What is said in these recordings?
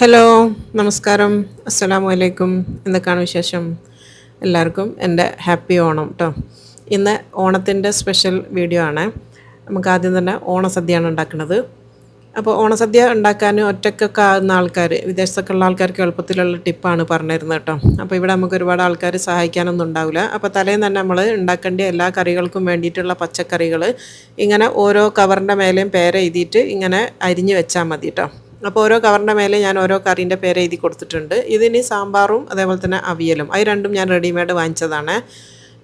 Hello, നമസ്കാരം. അസ്സലാമു അലൈക്കും. എന്തൊക്കെയാണ് വിശേഷം? എല്ലാവർക്കും എൻ്റെ ഹാപ്പി ഓണം കേട്ടോ. ഇന്ന് ഓണത്തിൻ്റെ സ്പെഷ്യൽ വീഡിയോ ആണ്. നമുക്ക് ആദ്യം തന്നെ ഓണസദ്യയാണ് ഉണ്ടാക്കുന്നത്. അപ്പോൾ ഓണസദ്യ ഉണ്ടാക്കാൻ ഒറ്റയ്ക്കൊക്കെ ആകുന്ന ആൾക്കാർ, വിദേശത്തൊക്കെ ഉള്ള ആൾക്കാർക്ക് എളുപ്പത്തിലുള്ള ടിപ്പാണ് പറഞ്ഞിരുന്നത് കേട്ടോ. അപ്പോൾ ഇവിടെ നമുക്ക് ഒരുപാട് ആൾക്കാർ സഹായിക്കാനൊന്നും ഉണ്ടാവില്ല. അപ്പോൾ തലേന്ന് തന്നെ നമ്മൾ ഉണ്ടാക്കേണ്ട എല്ലാ കറികൾക്കും വേണ്ടിയിട്ടുള്ള പച്ചക്കറികൾ ഇങ്ങനെ ഓരോ കവറിൻ്റെ മേലെയും പേരെഴുതിയിട്ട് ഇങ്ങനെ അരിഞ്ഞ് വെച്ചാൽ മതി കേട്ടോ. അപ്പോൾ ഓരോ കവറിൻ്റെ മേലെ ഞാൻ ഓരോ കറീൻ്റെ പേര് എഴുതി കൊടുത്തിട്ടുണ്ട്. ഇതിന് സാമ്പാറും അതേപോലെ തന്നെ അവിയലും, അത് രണ്ടും ഞാൻ റെഡിമെയ്ഡ് വാങ്ങിച്ചതാണ്.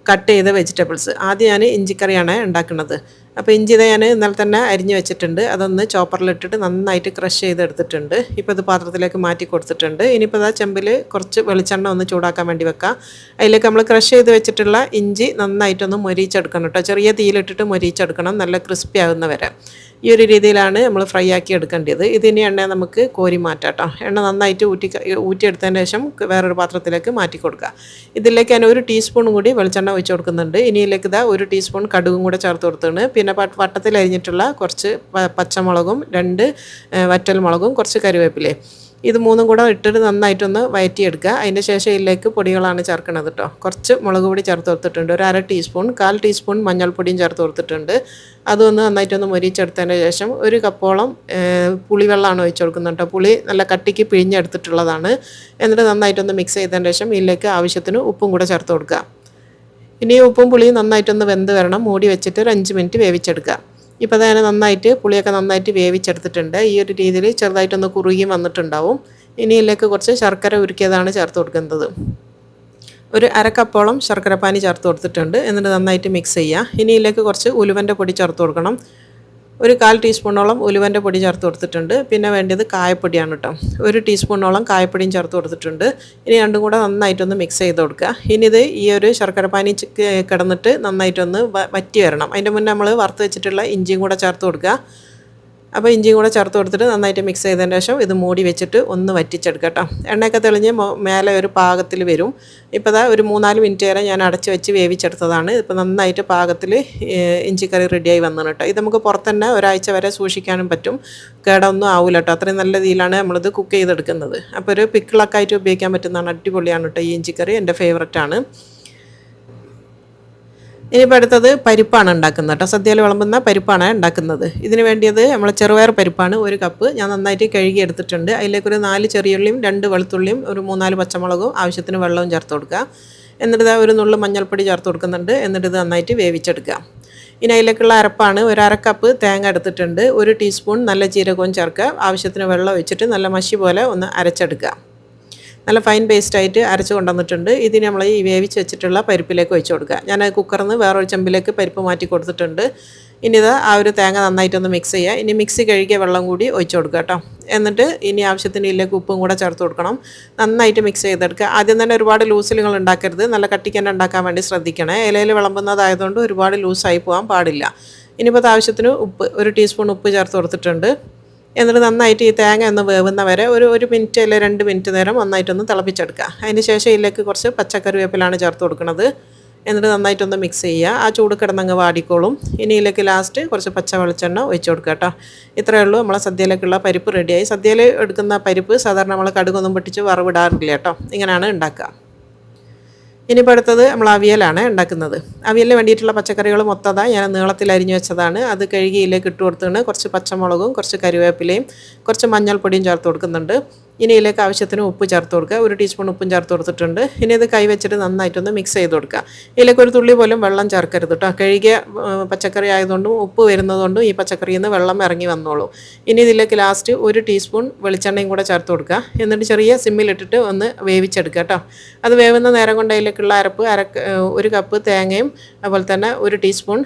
കട്ട് ചെയ്ത വെജിറ്റബിൾസ്. ആദ്യം ഞാൻ ഇഞ്ചിക്കറിയാണ് ഉണ്ടാക്കുന്നത്. അപ്പോൾ ഇഞ്ചി ഇത് ഞാൻ ഇന്നലെ തന്നെ അരിഞ്ഞ് വെച്ചിട്ടുണ്ട്. അതൊന്ന് ചോപ്പറിലിട്ടിട്ട് നന്നായിട്ട് ക്രഷ് ചെയ്തെടുത്തിട്ടുണ്ട്. ഇപ്പോൾ ഇത് പാത്രത്തിലേക്ക് മാറ്റി കൊടുത്തിട്ടുണ്ട്. ഇനിയിപ്പോൾ ഇതാ ചെമ്പിൽ കുറച്ച് വെളിച്ചെണ്ണ ഒന്ന് ചൂടാക്കാൻ വേണ്ടി വെക്കാം. അതിലേക്ക് നമ്മൾ ക്രഷ് ചെയ്ത് വെച്ചിട്ടുള്ള ഇഞ്ചി നന്നായിട്ടൊന്ന് മൊരിച്ചെടുക്കണം കേട്ടോ. ചെറിയ തീയിലിട്ടിട്ട് മൊരിച്ചെടുക്കണം, നല്ല ക്രിസ്പി ആകുന്ന വരെ. ഈ ഒരു രീതിയിലാണ് നമ്മൾ ഫ്രൈ ആക്കി എടുക്കേണ്ടത്. ഇതിന് എണ്ണ നമുക്ക് കോരി മാറ്റാം കേട്ടോ. എണ്ണ നന്നായിട്ട് ഊറ്റിയെടുത്തതിന് ശേഷം വേറൊരു പാത്രത്തിലേക്ക് മാറ്റി കൊടുക്കുക. ഇതിലേക്ക് ഞാൻ 1 ടീസ്പൂൺ കൂടി വെളിച്ചെണ്ണ ഒഴിച്ച് കൊടുക്കുന്നുണ്ട്. ഇനിയിലേക്ക് ഇതാ 1 ടീസ്പൂൺ കടുകും കൂടെ ചേർത്ത് കൊടുത്തിട്ടുണ്ട്. പിന്നെ വട്ടത്തിൽ അരിഞ്ഞിട്ടുള്ള കുറച്ച് പച്ചമുളകും 2 വറ്റൽമുളകും കുറച്ച് കറിവേപ്പിലയും, ഇത് മൂന്നും കൂടെ ഇട്ടിട്ട് നന്നായിട്ടൊന്ന് വഴറ്റിയെടുക്കുക. അതിൻ്റെ ശേഷം ഇതിലേക്ക് പൊടികളാണ് ചേർക്കുന്നത് കേട്ടോ. കുറച്ച് മുളക് പൊടി ചേർത്ത് കൊടുത്തിട്ടുണ്ട്, 1/2 ടീസ്പൂൺ, 1/4 ടീസ്പൂൺ മഞ്ഞൾപ്പൊടിയും ചേർത്ത് കൊടുത്തിട്ടുണ്ട്. അതൊന്ന് നന്നായിട്ടൊന്ന് മൊരിച്ചെടുത്തതിന് ശേഷം 1 കപ്പോളം പുളിവെള്ളമാണ് ഒഴിച്ച് കൊടുക്കുന്നത് കേട്ടോ. പുളി നല്ല കട്ടിക്ക് പിഴിഞ്ഞെടുത്തിട്ടുള്ളതാണ്. എന്നിട്ട് നന്നായിട്ടൊന്ന് മിക്സ് ചെയ്തതിന് ശേഷം ഇതിലേക്ക് ആവശ്യത്തിന് ഉപ്പും കൂടെ ചേർത്ത് കൊടുക്കുക. ഇനി ഉപ്പും പുളിയും നന്നായിട്ടൊന്ന് വെന്ത് വരണം. മൂടി വെച്ചിട്ട് ഒരു 5 മിനിറ്റ് വേവിച്ചെടുക്കുക. ഇപ്പോൾ തന്നെ നന്നായിട്ട് പുളിയൊക്കെ നന്നായിട്ട് വേവിച്ചെടുത്തിട്ടുണ്ട്. ഈ ഒരു രീതിയിൽ ചെറുതായിട്ടൊന്ന് കുറുകി വന്നിട്ടുണ്ടാവും. ഇനി ഇതിലേക്ക് കുറച്ച് ശർക്കര ഉരുക്കിയതാണ് ചേർത്ത് കൊടുക്കുന്നത്. 1/2 കപ്പോളം ശർക്കരപ്പാനി ചേർത്ത് കൊടുത്തിട്ടുണ്ട്. എന്നിട്ട് നന്നായിട്ട് മിക്സ് ചെയ്യുക. ഇനി ഇതിലേക്ക് കുറച്ച് ഉലുവൻ്റെ പൊടി ചേർത്ത് കൊടുക്കണം. 1/4 ടീസ്പൂണോളം ഉലുവൻ്റെ പൊടി ചേർത്ത് കൊടുത്തിട്ടുണ്ട്. പിന്നെ വേണ്ടത് കായപ്പൊടിയാണ് കേട്ടോ. 1 ടീസ്പൂണോളം കായപ്പൊടിയും ചേർത്ത് കൊടുത്തിട്ടുണ്ട്. ഇനി രണ്ടും കൂടെ നന്നായിട്ടൊന്ന് മിക്സ് ചെയ്ത് കൊടുക്കുക. ഇനി ഇത് ഈ ഒരു ശർക്കരപ്പാനി കിടന്നിട്ട് നന്നായിട്ടൊന്ന് വറ്റി വരണം. അതിൻ്റെ മുന്നേ നമ്മൾ വറുത്ത് വെച്ചിട്ടുള്ള ഇഞ്ചിയും കൂടെ ചേർത്ത് കൊടുക്കുക. അപ്പോൾ ഇഞ്ചിയും കൂടെ ചേർത്ത് കൊടുത്തിട്ട് നന്നായിട്ട് മിക്സ് ചെയ്തതിന് ശേഷം ഇത് മൂടി വെച്ചിട്ട് ഒന്ന് വറ്റിച്ചെടുക്കുക കേട്ടോ. എണ്ണയൊക്കെ തെളിഞ്ഞ് മേലെ ഒരു പാകത്തിൽ വരും. ഇപ്പോൾ ഇതാ ഒരു 3-4 മിനിറ്റ് വരെ ഞാൻ അടച്ച് വെച്ച് വേവിച്ചെടുത്തതാണ്. ഇപ്പോൾ നന്നായിട്ട് പാകത്തിൽ ഇഞ്ചിക്കറി റെഡിയായി വന്നു കേട്ടോ. ഇത് നമുക്ക് പുറത്ത് തന്നെ ഒരാഴ്ച വരെ സൂക്ഷിക്കാനും പറ്റും, കേടൊന്നും ആവില്ല കേട്ടോ. അത്രയും നല്ല രീതിയിലാണ് നമ്മളിത് കുക്ക് ചെയ്തെടുക്കുന്നത്. അപ്പോൾ ഒരു പിക്കിളൊക്കെ ആയിട്ട് ഉപയോഗിക്കാൻ പറ്റുന്നതാണ്. അടിപൊളിയാണ് കേട്ടോ ഈ ഇഞ്ചിക്കറി, എൻ്റെ ഫേവററ്റാണ്. ഇനിയിപ്പോൾ അടുത്തത് പരിപ്പാണ് ഉണ്ടാക്കുന്നത് കേട്ടോ. സദ്യയിൽ വിളമ്പുന്ന പരിപ്പാണ് ഉണ്ടാക്കുന്നത്. ഇതിന് വേണ്ടിയത് നമ്മൾ ചെറുപയർ പരിപ്പാണ് 1 കപ്പ്. ഞാൻ നന്നായിട്ട് കഴുകി എടുത്തിട്ടുണ്ട്. അതിലേക്കൊരു 4 ചെറിയുള്ളിയും 2 വെളുത്തുള്ളിയും ഒരു 3-4 പച്ചമുളകും ആവശ്യത്തിന് വെള്ളവും ചേർത്ത് കൊടുക്കുക. എന്നിട്ട് ഒരു നുള്ളു മഞ്ഞൾപ്പൊടി ചേർത്ത് കൊടുക്കുന്നുണ്ട്. എന്നിട്ട് ഇത് നന്നായിട്ട് വേവിച്ചെടുക്കുക. ഇനി അതിലേക്കുള്ള അരപ്പാണ് 1/2 കപ്പ് തേങ്ങ എടുത്തിട്ടുണ്ട്. 1 ടീസ്പൂൺ നല്ല ജീരകവും ചേർക്കുക. ആവശ്യത്തിന് വെള്ളം ഒഴിച്ചിട്ട് നല്ല മഷി പോലെ ഒന്ന് അരച്ചെടുക്കുക. നല്ല ഫൈൻ പേസ്റ്റായിട്ട് അരച്ച് കൊണ്ടുവന്നിട്ടുണ്ട്. ഇതിന് നമ്മൾ ഈ വേവിച്ച് വെച്ചിട്ടുള്ള പരിപ്പിലേക്ക് ഒഴിച്ച് കൊടുക്കുക. ഞാൻ കുക്കറിൽ നിന്ന് വേറൊരു ചെമ്പിലേക്ക് പരിപ്പ് മാറ്റി കൊടുത്തിട്ടുണ്ട്. ഇനി ഇത് ആ ഒരു തേങ്ങ നന്നായിട്ടൊന്ന് മിക്സ് ചെയ്യുക. ഇനി മിക്സി കഴുകിയ വെള്ളം കൂടി ഒഴിച്ച് കൊടുക്കുക കേട്ടോ. എന്നിട്ട് ഇനി ആവശ്യത്തിന് ഇതിലേക്ക് ഉപ്പും കൂടെ ചേർത്ത് കൊടുക്കണം. നന്നായിട്ട് മിക്സ് ചെയ്തെടുക്കുക. ആദ്യം തന്നെ ഒരുപാട് ലൂസിൽ നിങ്ങൾ ഉണ്ടാക്കരുത്, നല്ല കട്ടിക്ക് തന്നെ ഉണ്ടാക്കാൻ വേണ്ടി ശ്രദ്ധിക്കണേ. ഇലയിൽ വിളമ്പുന്നതായതുകൊണ്ട് ഒരുപാട് ലൂസായി പോകാൻ പാടില്ല. ഇനിയിപ്പോൾ ആവശ്യത്തിന് ഉപ്പ് 1 ടീസ്പൂൺ ഉപ്പ് ചേർത്ത് കൊടുത്തിട്ടുണ്ട്. എന്നിട്ട് നന്നായിട്ട് ഈ തേങ്ങ ഒന്ന് വേവുന്ന വരെ ഒരു മിനിറ്റ് അല്ലെങ്കിൽ 2 മിനിറ്റ് നേരം നന്നായിട്ടൊന്ന് തിളപ്പിച്ചെടുക്കുക. അതിന് ശേഷം ഇതിലേക്ക് കുറച്ച് പച്ചക്കറിവേപ്പിലാണ് ചേർത്ത് കൊടുക്കുന്നത്. എന്നിട്ട് നന്നായിട്ടൊന്ന് മിക്സ് ചെയ്യുക. ആ ചൂട് കിടന്നങ്ങ് വാടിക്കോളും. ഇനി ഇതിലേക്ക് ലാസ്റ്റ് കുറച്ച് പച്ച വെളിച്ചെണ്ണ ഒഴിച്ച് കൊടുക്കുക കേട്ടോ. ഇത്രയേ ഉള്ളൂ, നമ്മളെ സദ്യയിലേക്കുള്ള പരിപ്പ് റെഡിയായി. സദ്യയിൽ എടുക്കുന്ന പരിപ്പ് സാധാരണ നമ്മൾ കടുകൊന്നും പൊട്ടിച്ച് വറവിടാറില്ല കേട്ടോ. ഇങ്ങനെയാണ് ഉണ്ടാക്കുക. ഇനിയിപ്പോൾ അടുത്തത് നമ്മൾ അവിയലാണ് ഉണ്ടാക്കുന്നത്. അവിയലിന് വേണ്ടിയിട്ടുള്ള പച്ചക്കറികൾ മൊത്തം ഞാൻ നീളത്തിൽ അരിഞ്ഞു വെച്ചതാണ്. അത് കഴുകി ഇതിലേക്ക് ഇട്ട് കൊടുത്തിട്ട് കുറച്ച് പച്ചമുളകും കുറച്ച് കറിവേപ്പിലയും കുറച്ച് മഞ്ഞൾപ്പൊടിയും ചേർത്ത് കൊടുക്കുന്നുണ്ട്. ഇനി ഇതിലേക്ക് ആവശ്യത്തിന് ഉപ്പ് ചേർത്ത് കൊടുക്കുക. 1 ടീസ്പൂൺ ഉപ്പും ചേർത്ത് കൊടുത്തിട്ടുണ്ട്. ഇനി ഇത് കൈ വെച്ചിട്ട് നന്നായിട്ടൊന്ന് മിക്സ് ചെയ്ത് കൊടുക്കുക. ഇതിലേക്ക് ഒരു തുള്ളി പോലും വെള്ളം ചേർക്കരുത് കേട്ടോ. കഴുകിയ പച്ചക്കറി ആയതുകൊണ്ടും ഉപ്പ് വരുന്നതുകൊണ്ടും ഈ പച്ചക്കറിയിൽ നിന്ന് വെള്ളം ഇറങ്ങി വന്നോളൂ. ഇനി ഇതിലേക്ക് ലാസ്റ്റ് 1 ടീസ്പൂൺ വെളിച്ചെണ്ണയും കൂടെ ചേർത്ത് കൊടുക്കുക. എന്നിട്ട് ചെറിയ സിമ്മിലിട്ടിട്ട് ഒന്ന് വേവിച്ചെടുക്കുക കേട്ടോ. അത് വേവുന്ന നേരം കൊണ്ട് അതിലേക്കുള്ള അരപ്പ് 1 കപ്പ് തേങ്ങയും അതുപോലെ തന്നെ 1 ടീസ്പൂൺ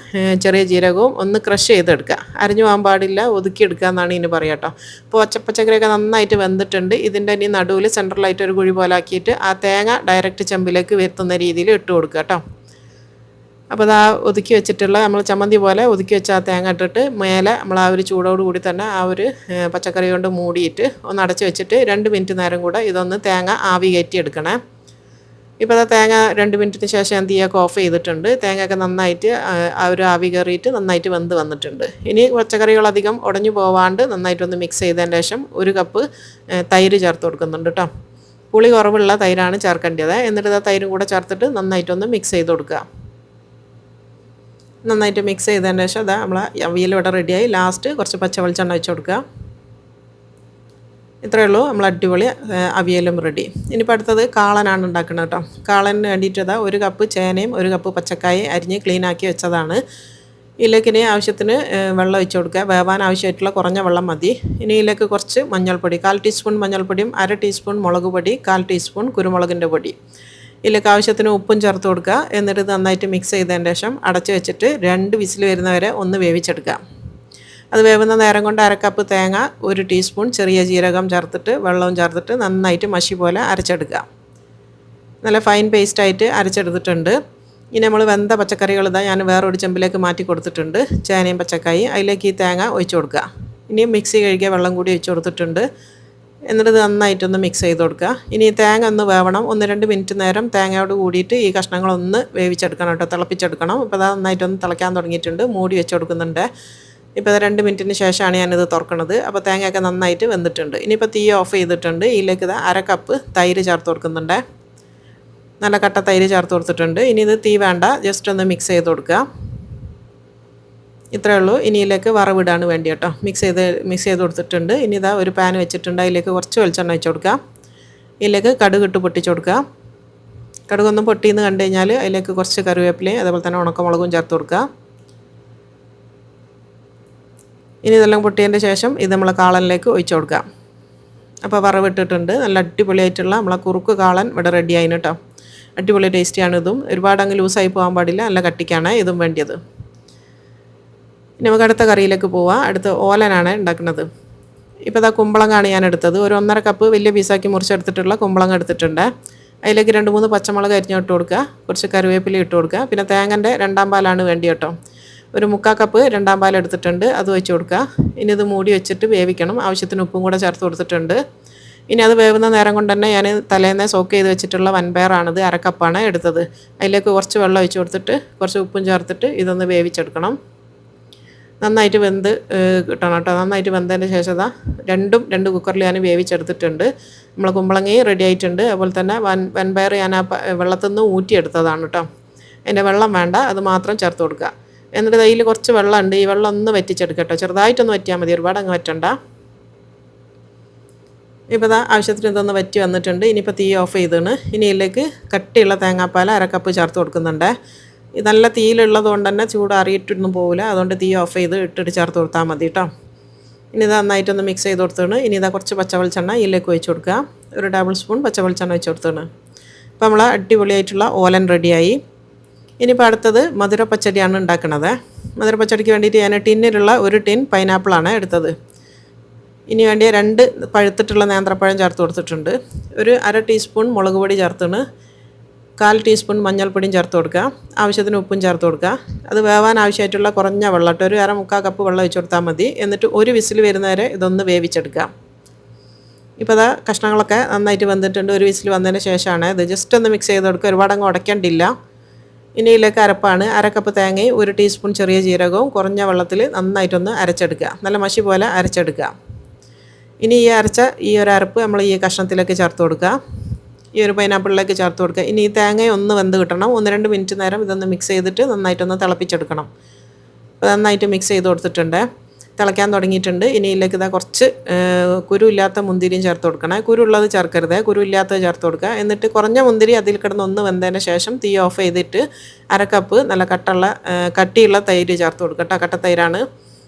ചെറിയ ജീരകവും ഒന്ന് ക്രഷ് ചെയ്തെടുക്കുക. അരിഞ്ഞു പോകാൻ പാടില്ല, ഒതുക്കിയെടുക്കുക എന്നാണ് ഇതിന് പറയുക കേട്ടോ. അപ്പോൾ പച്ചക്കറിയൊക്കെ നന്നായിട്ട് വെന്തിട്ടുണ്ട്. ഇതിൻ്റെ ഇനി നടുവിൽ സെൻട്രലായിട്ട് ഒരു കുഴി പോലെ ആക്കിയിട്ട് ആ തേങ്ങ ഡയറക്റ്റ് ചെമ്പിലേക്ക് വരുത്തുന്ന രീതിയിൽ ഇട്ട് കൊടുക്കുക കേട്ടോ. അപ്പോൾ അത് ആ ഒതുക്കി വെച്ചിട്ടുള്ള നമ്മൾ ചമ്മന്തി പോലെ ഒതുക്കി വെച്ച ആ തേങ്ങ ഇട്ടിട്ട് മേലെ നമ്മൾ ആ ഒരു ചൂടോട് കൂടി തന്നെ ആ ഒരു പച്ചക്കറി കൊണ്ട് മൂടിയിട്ട് ഒന്ന് അടച്ച് വെച്ചിട്ട് 2 മിനിറ്റ് നേരം കൂടെ ഇതൊന്ന് തേങ്ങ ആവി കയറ്റി എടുക്കണേ. ഇപ്പോൾ അത് തേങ്ങ 2 മിനിറ്റിന് ശേഷം ഞാൻ തീയൊക്കെ ഓഫ് ചെയ്തിട്ടുണ്ട്. തേങ്ങയൊക്കെ നന്നായിട്ട് ആ ഒരു ആവി കയറിയിട്ട് നന്നായിട്ട് വെന്ത് വന്നിട്ടുണ്ട്. ഇനി പച്ചക്കറികളധികം ഉടഞ്ഞു പോവാണ്ട് നന്നായിട്ടൊന്ന് മിക്സ് ചെയ്തതിന് ശേഷം 1 കപ്പ് തൈര് ചേർത്ത് കൊടുക്കുന്നുണ്ട് കേട്ടോ. പുളി കുറവുള്ള തൈരാണ് ചേർക്കേണ്ടത്. എന്നിട്ട് ആ തൈരും കൂടെ ചേർത്തിട്ട് നന്നായിട്ടൊന്ന് മിക്സ് ചെയ്ത് കൊടുക്കുക. നന്നായിട്ട് മിക്സ് ചെയ്തതിന് ശേഷം അതാ നമ്മൾ അവിയൽ ഇവിടെ റെഡിയായി. ലാസ്റ്റ് കുറച്ച് പച്ച വെളിച്ചെണ്ണ ഒഴിച്ച് കൊടുക്കുക. ഇത്രയേ ഉള്ളൂ, നമ്മൾ അടിപൊളി അവിയലും റെഡി. ഇനിയിപ്പോൾ അടുത്തത് കാളനാണ് ഉണ്ടാക്കുന്നത് കേട്ടോ. കാളന് വേണ്ടിയിട്ട് 1 കപ്പ് ചേനയും 1 കപ്പ് പച്ചക്കായും അരിഞ്ഞ് ക്ലീനാക്കി വെച്ചതാണ്. ഇതിലേക്ക് ഇനി ആവശ്യത്തിന് വെള്ളം ഒഴിച്ച് കൊടുക്കുക. വേവാൻ ആവശ്യമായിട്ടുള്ള കുറഞ്ഞ വെള്ളം മതി. ഇനി ഇതിലേക്ക് കുറച്ച് മഞ്ഞൾപ്പൊടി, 1/4 ടീസ്പൂൺ മഞ്ഞൾപ്പൊടിയും 1/2 ടീസ്പൂൺ മുളക് പൊടി, 1/4 ടീസ്പൂൺ കുരുമുളകിൻ്റെ പൊടി, ഇതിലേക്ക് ആവശ്യത്തിന് ഉപ്പും ചേർത്ത് കൊടുക്കുക. എന്നിട്ട് നന്നായിട്ട് മിക്സ് ചെയ്തതിന് ശേഷം അടച്ച് വെച്ചിട്ട് 2 വിസിൽ വരുന്നവരെ ഒന്ന് വേവിച്ചെടുക്കുക. അത് വേവുന്ന നേരം കൊണ്ട് 1/2 കപ്പ് തേങ്ങ, 1 ടീസ്പൂൺ ചെറിയ ജീരകം ചേർത്തിട്ട് വെള്ളവും ചേർത്തിട്ട് നന്നായിട്ട് മഷി പോലെ അരച്ചെടുക്കുക. നല്ല ഫൈൻ പേസ്റ്റായിട്ട് അരച്ചെടുത്തിട്ടുണ്ട്. ഇനി നമ്മൾ വെന്ത പച്ചക്കറികൾ ഞാൻ വേറൊരു ചെമ്പിലേക്ക് മാറ്റി കൊടുത്തിട്ടുണ്ട്. ചേനയും പച്ചക്കായും അതിലേക്ക് ഈ തേങ്ങ ഒഴിച്ച് കൊടുക്കുക. ഇനി മിക്സി കഴുകിയ വെള്ളം കൂടി ഒഴിച്ച് കൊടുത്തിട്ടുണ്ട്. എന്നിട്ട് നന്നായിട്ടൊന്ന് മിക്സ് ചെയ്ത് കൊടുക്കുക. ഇനി തേങ്ങ ഒന്ന് വേവണം. 1-2 മിനിറ്റ് നേരം തേങ്ങയോട് കൂടിയിട്ട് ഈ കഷ്ണങ്ങളൊന്ന് വേവിച്ചെടുക്കണം കേട്ടോ, തിളപ്പിച്ചെടുക്കണം. ഇപ്പോൾ അത് നന്നായിട്ടൊന്ന് തിളയ്ക്കാൻ തുടങ്ങിയിട്ടുണ്ട്. മൂടി വെച്ച് കൊടുക്കുന്നുണ്ട്. ഇപ്പോൾ 2 മിനിറ്റിന് ശേഷമാണ് ഞാനിത് തുറക്കുന്നത്. അപ്പോൾ തേങ്ങയൊക്കെ നന്നായിട്ട് വെന്തിട്ടുണ്ട്. ഇനിയിപ്പോൾ തീ ഓഫ് ചെയ്തിട്ടുണ്ട്. ഇതിലേക്ക് 1/2 കപ്പ് തൈര് ചേർത്ത് കൊടുക്കുന്നുണ്ട്. നല്ല കട്ട തൈര് ചേർത്ത് കൊടുത്തിട്ടുണ്ട്. ഇനി ഇത് തീ വേണ്ട, ജസ്റ്റ് ഒന്ന് മിക്സ് ചെയ്ത് കൊടുക്കുക. ഇത്രയേ ഉള്ളൂ. ഇനി ഇതിലേക്ക് വറവിടാണ് വേണ്ടി കേട്ടോ. മിക്സ് ചെയ്ത് കൊടുത്തിട്ടുണ്ട്. ഇനി ഒരു പാൻ വെച്ചിട്ടുണ്ട്. അതിലേക്ക് കുറച്ച് വെളിച്ചെണ്ണ ഒഴിച്ച് കൊടുക്കുക. ഇതിലേക്ക് കടുക് ഇട്ട് പൊട്ടിച്ച് കൊടുക്കുക. കടുകൊന്നും പൊട്ടിയെന്ന് കണ്ടു കഴിഞ്ഞാൽ അതിലേക്ക് കുറച്ച് കറിവേപ്പിലയും അതുപോലെ തന്നെ ഉണക്കമുളകും ചേർത്ത് കൊടുക്കുക. ഇനി ഇതെല്ലാം പൊട്ടിയതിൻ്റെ ശേഷം ഇത് നമ്മളെ കാളനിലേക്ക് ഒഴിച്ച് കൊടുക്കുക. അപ്പോൾ വറവിട്ടിട്ടുണ്ട്. നല്ല അടിപൊളിയായിട്ടുള്ള നമ്മളെ കുറുക്ക് കാളൻ ഇവിടെ റെഡി ആയിന് കേട്ടോ. അടിപൊളി ടേസ്റ്റിയാണ് ഇതും. ഒരുപാട് അങ്ങ് ലൂസായി പോകാൻ പാടില്ല, നല്ല കട്ടിക്കാണ് ഇതും വേണ്ടിയത്. ഇനി നമുക്ക് അടുത്ത കറിയിലേക്ക് പോവാം. അടുത്ത ഓലനാണ് ഉണ്ടാക്കുന്നത്. ഇപ്പോൾ കുമ്പളങ്ങാണ് ഞാൻ എടുത്തത്. ഒരു 1.5 കപ്പ് വലിയ പീസാക്കി മുറിച്ചെടുത്തിട്ടുള്ള കുമ്പളങ്ങ എടുത്തിട്ടുണ്ട്. അതിലേക്ക് 2-3 പച്ചമുളക് അരിഞ്ഞിട്ട് കൊടുക്കുക. കുറച്ച് കറിവേപ്പില ഇട്ട് കൊടുക്കുക. പിന്നെ തേങ്ങൻ്റെ 2-ാം പാലാണ് വേണ്ടി കേട്ടോ. ഒരു 3/4 കപ്പ് 2-ാം പാൽ എടുത്തിട്ടുണ്ട്, അത് വെച്ച് കൊടുക്കുക. ഇനി ഇത് മൂടി വെച്ചിട്ട് വേവിക്കണം. ആവശ്യത്തിന് ഉപ്പും കൂടെ ചേർത്ത് കൊടുത്തിട്ടുണ്ട്. ഇനി അത് വേവുന്ന നേരം കൊണ്ട് തന്നെ ഞാൻ തലേന്ന് സോക്ക് ചെയ്ത് വെച്ചിട്ടുള്ള വൻപയറാണിത്, 1/2 കപ്പാണ് എടുത്തത്. അതിലേക്ക് കുറച്ച് വെള്ളം ഒഴിച്ച് കൊടുത്തിട്ട് കുറച്ച് ഉപ്പും ചേർത്തിട്ട് ഇതൊന്ന് വേവിച്ചെടുക്കണം. നന്നായിട്ട് വെന്ത് കിട്ടണം കേട്ടോ. നന്നായിട്ട് വെന്തതിന് ശേഷം രണ്ട് കുക്കറിൽ ഞാൻ വേവിച്ചെടുത്തിട്ടുണ്ട്. നമ്മൾ കുമ്പളങ്ങയും റെഡി ആയിട്ടുണ്ട്. അതുപോലെ തന്നെ വൻപയർ ഞാൻ ആ വെള്ളത്തിൽ നിന്ന് ഊറ്റിയെടുത്തതാണ് കേട്ടോ. അതിൻ്റെ വെള്ളം വേണ്ട, അത് മാത്രം ചേർത്ത് കൊടുക്കുക. എന്നിട്ട് അതിൽ കുറച്ച് വെള്ളമുണ്ട്. ഈ വെള്ളം ഒന്ന് വറ്റിച്ചെടുക്കുക കേട്ടോ. ചെറുതായിട്ടൊന്ന് വറ്റിയാൽ മതി, ഒരുപാട് അങ്ങ് വറ്റണ്ട. ഇപ്പോൾ ആവശ്യത്തിന് ഇതൊന്ന് വറ്റി വന്നിട്ടുണ്ട്. ഇനിയിപ്പോൾ തീ ഓഫ് ചെയ്താണ്. ഇനി ഇതിലേക്ക് കട്ടിയുള്ള തേങ്ങാപ്പാൽ 1/2 കപ്പ് ചേർത്ത് കൊടുക്കുന്നുണ്ട്. ഇത് നല്ല തീയിലുള്ളത് കൊണ്ട് തന്നെ ചൂടാറിയിട്ടൊന്നും പോകില്ല. അതുകൊണ്ട് തീ ഓഫ് ചെയ്ത് ഇട്ടിട്ട് ചേർത്ത് കൊടുത്താൽ മതി കേട്ടോ. ഇനി ഇത് നന്നായിട്ടൊന്ന് മിക്സ് ചെയ്ത് കൊടുത്താണ്. ഇനി കുറച്ച് പച്ച വെളിച്ചെണ്ണ ഇതിലേക്ക് ഒഴിച്ച് കൊടുക്കുക. ഒരു 1 സ്പൂൺ പച്ച വെളിച്ചെണ്ണ ഒഴിച്ച് കൊടുത്താണ്. അപ്പോൾ നമ്മൾ അടിപൊളിയായിട്ടുള്ള ഓലൻ റെഡിയായി. ഇനിയിപ്പോൾ അടുത്തത് മധുരപ്പച്ചടിയാണ് ഉണ്ടാക്കുന്നത്. മധുരപ്പച്ചടിക്ക് വേണ്ടിയിട്ട് ഞാൻ ടിന്നിലുള്ള 1 ടിൻ പൈനാപ്പിളാണ് എടുത്തത്. ഇനി വേണ്ടിയ 2 പഴുത്തിട്ടുള്ള നേന്ത്രപ്പഴം ചേർത്ത് കൊടുത്തിട്ടുണ്ട്. ഒരു 1/2 ടീസ്പൂൺ മുളക് പൊടി ചേർത്താണ്. 1/4 ടീസ്പൂൺ മഞ്ഞൾപ്പൊടിയും ചേർത്ത് കൊടുക്കുക. ആവശ്യത്തിന് ഉപ്പും ചേർത്ത് കൊടുക്കുക. അത് വേവാൻ ആവശ്യമായിട്ടുള്ള കുറഞ്ഞ വെള്ളം ഇട്ട് ഒരു 1/4 കപ്പ് വെള്ളം ഒഴിച്ച് കൊടുത്താൽ മതി. എന്നിട്ട് 1 വിസിൽ വരുന്നവരെ ഇതൊന്ന് വേവിച്ചെടുക്കുക. ഇപ്പോൾ കഷ്ണങ്ങളൊക്കെ നന്നായിട്ട് വെന്തിട്ടുണ്ട്. 1 വിസിൽ വന്നതിന് ശേഷമാണ് ഇത് ജസ്റ്റ് ഒന്ന് മിക്സ് ചെയ്ത് കൊടുക്കുക. ഒരുപാട് അങ്ങ് ഉടയ്ക്കേണ്ടില്ല. ഇനി ഇതിലേക്ക് അരപ്പാണ്. 1/2 കപ്പ് തേങ്ങയും 1 ടീസ്പൂൺ ചെറിയ ജീരകവും കുറഞ്ഞ വെള്ളത്തിൽ നന്നായിട്ടൊന്ന് അരച്ചെടുക്കുക. നല്ല മഷി പോലെ അരച്ചെടുക്കുക. ഇനി ഈ ഒരു അരപ്പ് നമ്മൾ ഈ കഷ്ണത്തിലേക്ക് ചേർത്ത് കൊടുക്കുക. ഈ ഒരു പൈനാപ്പിളിലേക്ക് ചേർത്ത് കൊടുക്കുക. ഇനി ഈ തേങ്ങ ഒന്ന് വെന്ത് കിട്ടണം. 1-2 മിനിറ്റ് നേരം ഇതൊന്ന് മിക്സ് ചെയ്തിട്ട് നന്നായിട്ടൊന്ന് തിളപ്പിച്ചെടുക്കണം. അപ്പോൾ നന്നായിട്ട് മിക്സ് ചെയ്ത് കൊടുത്തിട്ടുണ്ട്. തിളയ്ക്കാൻ തുടങ്ങിയിട്ടുണ്ട്. ഇനി ഇതിലേക്ക് കുറച്ച് കുരുവില്ലാത്ത മുന്തിരിയും ചേർത്ത് കൊടുക്കണം. കുരുള്ളത് ചേർക്കരുത്, കുരുവില്ലാത്തത് ചേർത്ത് കൊടുക്കുക. എന്നിട്ട് കുറഞ്ഞ മുന്തിരി അതിൽ കിടന്ന് ഒന്ന് വെന്തതിന് ശേഷം തീ ഓഫ് ചെയ്തിട്ട് 1/2 കപ്പ് നല്ല കട്ടിയുള്ള തൈര് ചേർത്ത് കൊടുക്കുക കേട്ടോ. കട്ട തൈരാണ്.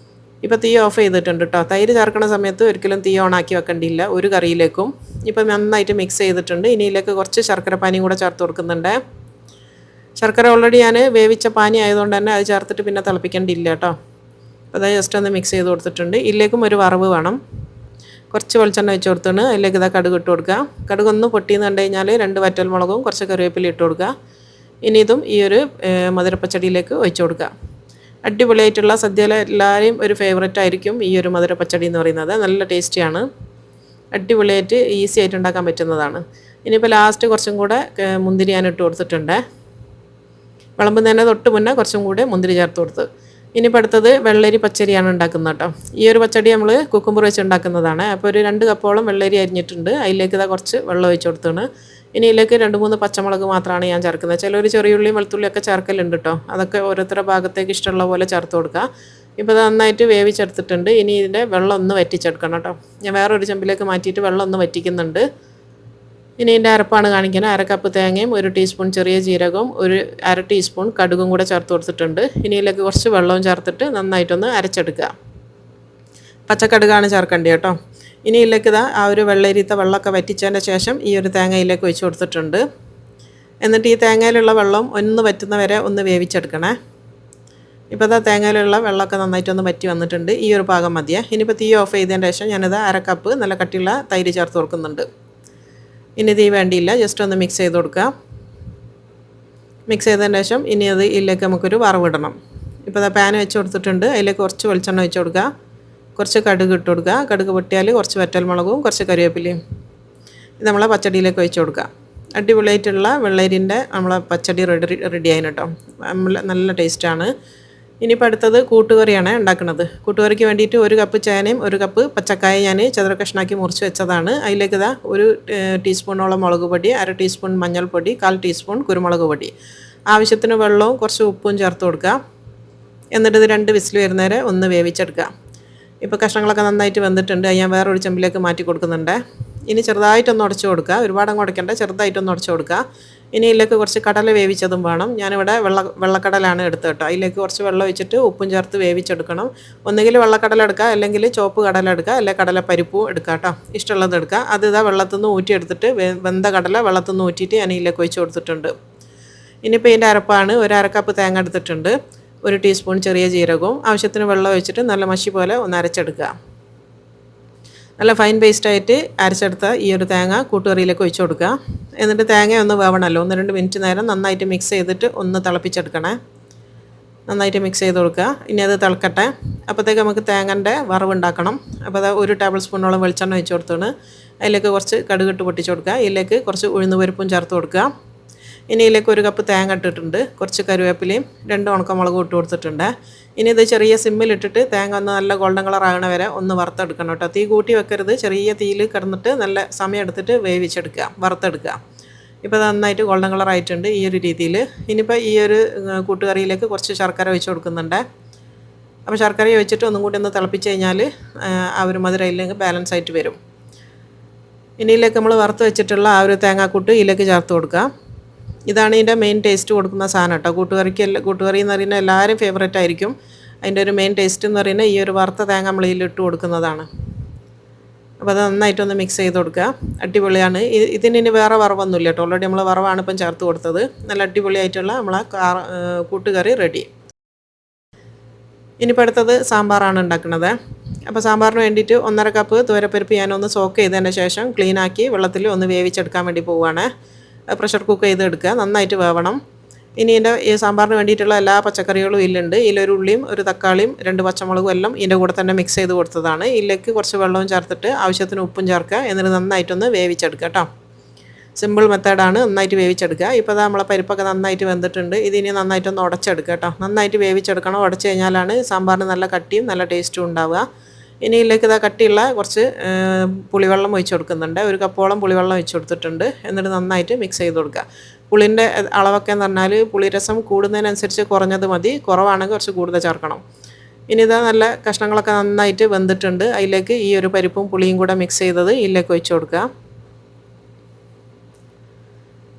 ഇപ്പോൾ തീ ഓഫ് ചെയ്തിട്ടുണ്ട് കേട്ടോ. തൈര് ചേർക്കുന്ന സമയത്ത് ഒരിക്കലും തീ ഓണാക്കി വെക്കേണ്ടിയില്ല ഒരു കറിയിലേക്കും. ഇപ്പം നന്നായിട്ട് മിക്സ് ചെയ്തിട്ടുണ്ട്. ഇനി ഇതിലേക്ക് കുറച്ച് ശർക്കര പാനിയും കൂടെ ചേർത്ത് കൊടുക്കുന്നുണ്ട്. ശർക്കര ഓൾറെഡി ഞാൻ വേവിച്ച പാനി ആയതുകൊണ്ട് തന്നെ അത് ചേർത്തിട്ട് പിന്നെ തിളപ്പിക്കേണ്ടിയില്ല കേട്ടോ. അപ്പോൾ അത് ജസ്റ്റ് ഒന്ന് മിക്സ് ചെയ്ത് കൊടുത്തിട്ടുണ്ട്. ഇതിലേക്കും ഒരു വറവ് വേണം. കുറച്ച് വെളിച്ചെണ്ണ വെച്ച് കൊടുത്തിട്ട് അതിലേക്ക് കടുക് ഇട്ട് കൊടുക്കുക. കടുകൊന്ന് പൊട്ടിയെന്ന് കണ്ടു കഴിഞ്ഞാൽ 2 വറ്റൽമുളകും കുറച്ച് കറിവേപ്പില ഇട്ട് കൊടുക്കുക. ഇനി ഇതും ഈ ഒരു മധുരപ്പച്ചടിയിലേക്ക് ഒഴിച്ച് കൊടുക്കുക. അടിപൊളിയായിട്ടുള്ള സദ്യയിലെ എല്ലാവരെയും ഒരു ഫേവററ്റ് ആയിരിക്കും ഈ ഒരു മധുരപ്പച്ചടി എന്ന് പറയുന്നത്. നല്ല ടേസ്റ്റിയാണ്. അടിപൊളിയായിട്ട് ഈസി ആയിട്ട് ഉണ്ടാക്കാൻ പറ്റുന്നതാണ്. ഇനിയിപ്പോൾ ലാസ്റ്റ് കുറച്ചും കൂടെ മുന്തിരി ഞാൻ ഇട്ട് കൊടുത്തിട്ടുണ്ട്. വിളമ്പുന്നതിന് തൊട്ട് മുന്നേ കുറച്ചും കൂടെ മുന്തിരി ചേർത്ത് കൊടുത്ത്. ഇനിയിപ്പോൾ അടുത്തത് വെള്ളരി പച്ചരിയാണ് ഉണ്ടാക്കുന്നത് കേട്ടോ. ഈ ഒരു പച്ചടി നമ്മൾ കുക്കുമ്പർ വെച്ച് ഉണ്ടാക്കുന്നതാണ്. അപ്പോൾ ഒരു 2 കപ്പോളം വെള്ളരി അരിഞ്ഞിട്ടുണ്ട്. അതിലേക്ക് ഇതാ കുറച്ച് വെള്ളം ഒഴിച്ച് കൊടുത്താണ്. ഇനി ഇതിലേക്ക് 2-3 പച്ചമുളക് മാത്രമാണ് ഞാൻ ചേർക്കുന്നത്. ചിലർ ചെറിയുള്ളിയും വെളുത്തുള്ളിയൊക്കെ ചേർക്കലുണ്ട് കേട്ടോ. അതൊക്കെ ഓരോരുത്തരുടെ ഭാഗത്തേക്ക് ഇഷ്ടമുള്ള പോലെ ചേർത്ത് കൊടുക്കുക. ഇപ്പോൾ ഇത് നന്നായിട്ട് വേവിച്ചെടുത്തിട്ടുണ്ട്. ഇനി ഇതിൻ്റെ വെള്ളം ഒന്ന് വറ്റിച്ചെടുക്കണം കേട്ടോ. ഞാൻ വേറൊരു ചെമ്പിലേക്ക് മാറ്റിയിട്ട് വെള്ളം ഒന്ന് വറ്റിക്കുന്നുണ്ട്. ഇനി ഇതിൻ്റെ അരപ്പാണ് കാണിക്കുന്നത്. 1/2 കപ്പ് തേങ്ങയും 1 ടീസ്പൂൺ ചെറിയ ജീരകവും 1/2 ടീസ്പൂൺ കടുകും കൂടെ ചേർത്ത് കൊടുത്തിട്ടുണ്ട്. ഇനി ഇതിലേക്ക് കുറച്ച് വെള്ളവും ചേർത്തിട്ട് നന്നായിട്ടൊന്ന് അരച്ചെടുക്കുക. പച്ചക്കടുകാണ് ചേർക്കേണ്ടത് കേട്ടോ. ഇനി ഇതിലേക്ക് ഇതാ ആ ഒരു വെള്ളരിത്ത വെള്ളമൊക്കെ വറ്റിച്ചതിൻ്റെ ശേഷം ഈ ഒരു തേങ്ങയിലേക്ക് ഒഴിച്ച് കൊടുത്തിട്ടുണ്ട്. എന്നിട്ട് ഈ തേങ്ങയിലുള്ള വെള്ളം ഒന്ന് വറ്റുന്ന വരെ ഒന്ന് വേവിച്ചെടുക്കണേ. ഇപ്പോൾ ഇതാ തേങ്ങയിലുള്ള വെള്ളമൊക്കെ നന്നായിട്ടൊന്ന് വറ്റി വന്നിട്ടുണ്ട്. ഈ ഒരു പാകം മതിയേ. ഇനിയിപ്പോൾ തീ ഓഫ് ചെയ്തതിന് ശേഷം ഞാനിത് 1/2 കപ്പ് നല്ല കട്ടിയുള്ള തൈര് ചേർത്ത് കൊടുക്കുന്നുണ്ട്. ഇനി തീ വേണ്ടിയില്ല, ജസ്റ്റ് ഒന്ന് മിക്സ് ചെയ്ത് കൊടുക്കുക. മിക്സ് ചെയ്തതിന് ശേഷം ഇനി അത് ഇതിലേക്ക് നമുക്കൊരു വറവിടണം. ഇപ്പോൾ അത് പാൻ വെച്ച് കൊടുത്തിട്ടുണ്ട്. അതിലേക്ക് കുറച്ച് വെളിച്ചെണ്ണ ഒഴിച്ച് കൊടുക്കുക. കുറച്ച് കടുക് ഇട്ട് കൊടുക്കുക. കടുക് പൊട്ടിയാൽ കുറച്ച് വറ്റൽമുളകും കുറച്ച് കറിവേപ്പിലയും ഇത് നമ്മളെ പച്ചടിയിലേക്ക് ഒഴിച്ച് കൊടുക്കുക. അടിപൊളിയായിട്ടുള്ള വെള്ളരിൻ്റെ നമ്മളെ പച്ചടി റെഡി ആയിന് കേട്ടോ. നല്ല ടേസ്റ്റാണ്. ഇനിയിപ്പോൾ അടുത്തത് കൂട്ടുകറിയാണ് ഉണ്ടാക്കുന്നത്. കൂട്ടുകറിക്ക് വേണ്ടിയിട്ട് 1 കപ്പ് ചേനയും 1 കപ്പ് പച്ചക്കായ ഞാൻ ചതുര കഷ്ണാക്കി മുറിച്ച് വെച്ചതാണ്. അതിലേക്ക് ഇതാ 1 ടീസ്പൂണോളം മുളക് പൊടി, 1/2 ടീസ്പൂൺ മഞ്ഞൾപ്പൊടി, 1/4 ടീസ്പൂൺ കുരുമുളക് പൊടി, ആവശ്യത്തിന് വെള്ളവും കുറച്ച് ഉപ്പും ചേർത്ത് കൊടുക്കുക. എന്നിട്ട് ഇത് 2 വിസിൽ വരുന്നവരെ ഒന്ന് വേവിച്ചെടുക്കുക. ഇപ്പോൾ കഷ്ണങ്ങളൊക്കെ നന്നായിട്ട് വെന്തിട്ടുണ്ട്. ഞാൻ വേറൊരു ചെമ്പിലേക്ക് മാറ്റി കൊടുക്കുന്നുണ്ട്. ഇനി ചെറുതായിട്ടൊന്ന് ഉടച്ച് കൊടുക്കുക. ഒരുപാടങ്ങ് ഉടയ്ക്കണ്ട, ചെറുതായിട്ടൊന്ന് ഉടച്ച് കൊടുക്കുക. ഇനി ഇതിലേക്ക് കുറച്ച് കടല വേവിച്ചതും വേണം. ഞാനിവിടെ വെള്ളക്കടലാണ് എടുത്തത് കേട്ടോ. അതിലേക്ക് കുറച്ച് വെള്ളം ഒഴിച്ചിട്ട് ഉപ്പും ചേർത്ത് വേവിച്ചെടുക്കണം. ഒന്നുകിൽ വെള്ളക്കടല എടുക്കുക, അല്ലെങ്കിൽ ചുവപ്പ് കടല എടുക്കുക, അല്ലെങ്കിൽ കടലപ്പരിപ്പും എടുക്കുക കേട്ടോ. ഇഷ്ടമുള്ളത് എടുക്കുക. അത് ഇതാ വെള്ളത്തിൽ നിന്ന് ഊറ്റിയെടുത്തിട്ട് വെന്ത കടല വെള്ളത്തിൽ നിന്ന് ഊറ്റിയിട്ട് ഞാൻ ഇതിലേക്ക് ഒഴിച്ച് കൊടുത്തിട്ടുണ്ട്. ഇനിയിപ്പോൾ ഇതിൻ്റെ അരപ്പാണ്. 1/2 കപ്പ് തേങ്ങ എടുത്തിട്ടുണ്ട്. 1 ടീസ്പൂൺ ചെറിയ ജീരകവും ആവശ്യത്തിന് വെള്ളം ഒഴിച്ചിട്ട് നല്ല മഷി പോലെ ഒന്ന് അരച്ചെടുക്കുക. നല്ല ഫൈൻ പേസ്റ്റായിട്ട് അരച്ചെടുത്ത ഈ ഒരു തേങ്ങ കൂട്ടുകറിയിലേക്ക് ഒഴിച്ച് കൊടുക്കുക. എന്നിട്ട് തേങ്ങ ഒന്ന് വേവണമല്ലോ, 1-2 മിനിറ്റ് നേരം നന്നായിട്ട് മിക്സ് ചെയ്തിട്ട് ഒന്ന് തിളപ്പിച്ചെടുക്കണേ. നന്നായിട്ട് മിക്സ് ചെയ്ത് കൊടുക്കുക. ഇനി അത് തിളക്കട്ടെ. അപ്പോഴത്തേക്ക് നമുക്ക് തേങ്ങൻ്റെ വറവുണ്ടാക്കണം. അപ്പോൾ അത് 1 ടേബിൾ സ്പൂണോളം വെളിച്ചെണ്ണ ഒഴിച്ച് കൊടുത്താണ്. അതിലേക്ക് കുറച്ച് കടുകിട്ട് പൊട്ടിച്ച് കൊടുക്കുക. ഇതിലേക്ക് കുറച്ച് ഉഴുന്ന് പരിപ്പും ചേർത്ത് കൊടുക്കുക. ഇനി ഇതിലേക്ക് 1 കപ്പ് തേങ്ങ ഇട്ടിട്ടുണ്ട്. കുറച്ച് കറിവേപ്പിലയും 2 ഉണക്കമുളകും ഇട്ട് കൊടുത്തിട്ടുണ്ട്. ഇനി ഇത് ചെറിയ സിമ്മിലിട്ടിട്ട് തേങ്ങ ഒന്ന് നല്ല ഗോൾഡൻ കളർ ആകണ വരെ ഒന്ന് വറുത്തെടുക്കണം കേട്ടോ. തീ കൂട്ടി വെക്കരുത്. ചെറിയ തീയിൽ കിടന്നിട്ട് നല്ല സമയം എടുത്തിട്ട് വേവിച്ചെടുക്കുക, വറുത്തെടുക്കുക. ഇപ്പോൾ നന്നായിട്ട് ഗോൾഡൻ കളർ ആയിട്ടുണ്ട് ഈ ഒരു രീതിയിൽ. ഇനിയിപ്പോൾ ഈ ഒരു കൂട്ടുകറിയിലേക്ക് കുറച്ച് ശർക്കര ഒഴിച്ച് കൊടുക്കുന്നുണ്ട്. അപ്പോൾ ശർക്കര ഒഴിച്ചിട്ട് ഒന്നും കൂടി ഒന്ന് തിളപ്പിച്ച് കഴിഞ്ഞാൽ ആ ഒരു മധുരം ഇതിലേക്ക് ബാലൻസ് ആയിട്ട് വരും. ഇനി ഇതിലേക്ക് നമ്മൾ വറുത്ത് വെച്ചിട്ടുള്ള ആ ഒരു തേങ്ങാക്കൂട്ട് ഇതിലേക്ക് ചേർത്ത് കൊടുക്കുക. ഇതാണ് ഇതിൻ്റെ മെയിൻ ടേസ്റ്റ് കൊടുക്കുന്ന സാധനം കേട്ടോ. കൂട്ടുകറി എന്ന് പറയുന്നത് എല്ലാവരും ഫേവറേറ്റ് ആയിരിക്കും. അതിൻ്റെ ഒരു മെയിൻ ടേസ്റ്റ് എന്ന് പറയുന്നത് ഈ ഒരു വറുത്ത തേങ്ങ നമ്മൾ ഇതിലിട്ട് കൊടുക്കുന്നതാണ്. അപ്പോൾ അത് നന്നായിട്ടൊന്ന് മിക്സ് ചെയ്ത് കൊടുക്കുക. അടിപൊളിയാണ്. ഇതിന് ഇനി വേറെ വറവൊന്നുമില്ല കേട്ടോ. ഓൾറെഡി നമ്മൾ വറവാണ് ഇപ്പം ചേർത്ത് കൊടുത്തത്. നല്ല അടിപൊളിയായിട്ടുള്ള നമ്മളെ കൂട്ടുകറി റെഡി. ഇനിയിപ്പോൾ അടുത്തത് സാമ്പാറാണ് ഉണ്ടാക്കുന്നത്. അപ്പോൾ സാമ്പാറിന് വേണ്ടിയിട്ട് 1/2 കപ്പ് തുവരപ്പരിപ്പ് ഞാനൊന്ന് സോക്ക് ചെയ്തതിന് ശേഷം ക്ലീനാക്കി വെള്ളത്തിൽ ഒന്ന് വേവിച്ചെടുക്കാൻ വേണ്ടി പോവുകയാണ്. പ്രഷർ കുക്ക് ചെയ്തെടുക്കുക. നന്നായിട്ട് വേവണം. ഇനി ഇതിൻ്റെ ഈ സാമ്പാറിന് വേണ്ടിയിട്ടുള്ള എല്ലാ പച്ചക്കറികളും ഇതിലുണ്ട്. ഇതിലൊരു ഉള്ളിയും 1 തക്കാളിയും 2 പച്ചമുളകും എല്ലാം ഇതിൻ്റെ കൂടെ തന്നെ മിക്സ് ചെയ്ത് കൊടുത്തതാണ്. ഇതിലേക്ക് കുറച്ച് വെള്ളവും ചേർത്തിട്ട് ആവശ്യത്തിന് ഉപ്പും ചേർക്കുക. എന്നിട്ട് നന്നായിട്ടൊന്ന് വേവിച്ചെടുക്കുക കേട്ടോ. സിമ്പിൾ മെത്തേഡാണ്. നന്നായിട്ട് വേവിച്ചെടുക്കുക. ഇപ്പോൾ നമ്മളെ പരിപ്പൊക്കെ നന്നായിട്ട് വെന്തിട്ടുണ്ട്. ഇതിനി നന്നായിട്ടൊന്ന് ഉടച്ചെടുക്കുക കേട്ടോ. നന്നായിട്ട് വേവിച്ചെടുക്കണം. ഉടച്ച് കഴിഞ്ഞാലാണ് സാമ്പാറിന് നല്ല കട്ടിയും നല്ല ടേസ്റ്റും ഉണ്ടാവുക. ഇനി ഇതിലേക്ക് ഇതാ കട്ടിയുള്ള കുറച്ച് പുളിവെള്ളം ഒഴിച്ച് കൊടുക്കുന്നുണ്ട്. 1 കപ്പോളം പുളിവെള്ളം ഒഴിച്ച് കൊടുത്തിട്ടുണ്ട്. എന്നിട്ട് നന്നായിട്ട് മിക്സ് ചെയ്ത് കൊടുക്കുക. പുളിൻ്റെ അളവൊക്കെ എന്ന് പറഞ്ഞാൽ പുളിരസം കൂടുന്നതിനനുസരിച്ച് കുറഞ്ഞത് മതി. കുറവാണെങ്കിൽ കുറച്ച് കൂടുതൽ ചേർക്കണം. ഇനി ഇതാ നല്ല കഷ്ണങ്ങളൊക്കെ നന്നായിട്ട് വെന്തിട്ടുണ്ട്. അതിലേക്ക് ഈ ഒരു പരിപ്പും പുളിയും കൂടെ മിക്സ് ചെയ്തത് ഇതിലേക്ക് ഒഴിച്ച് കൊടുക്കുക.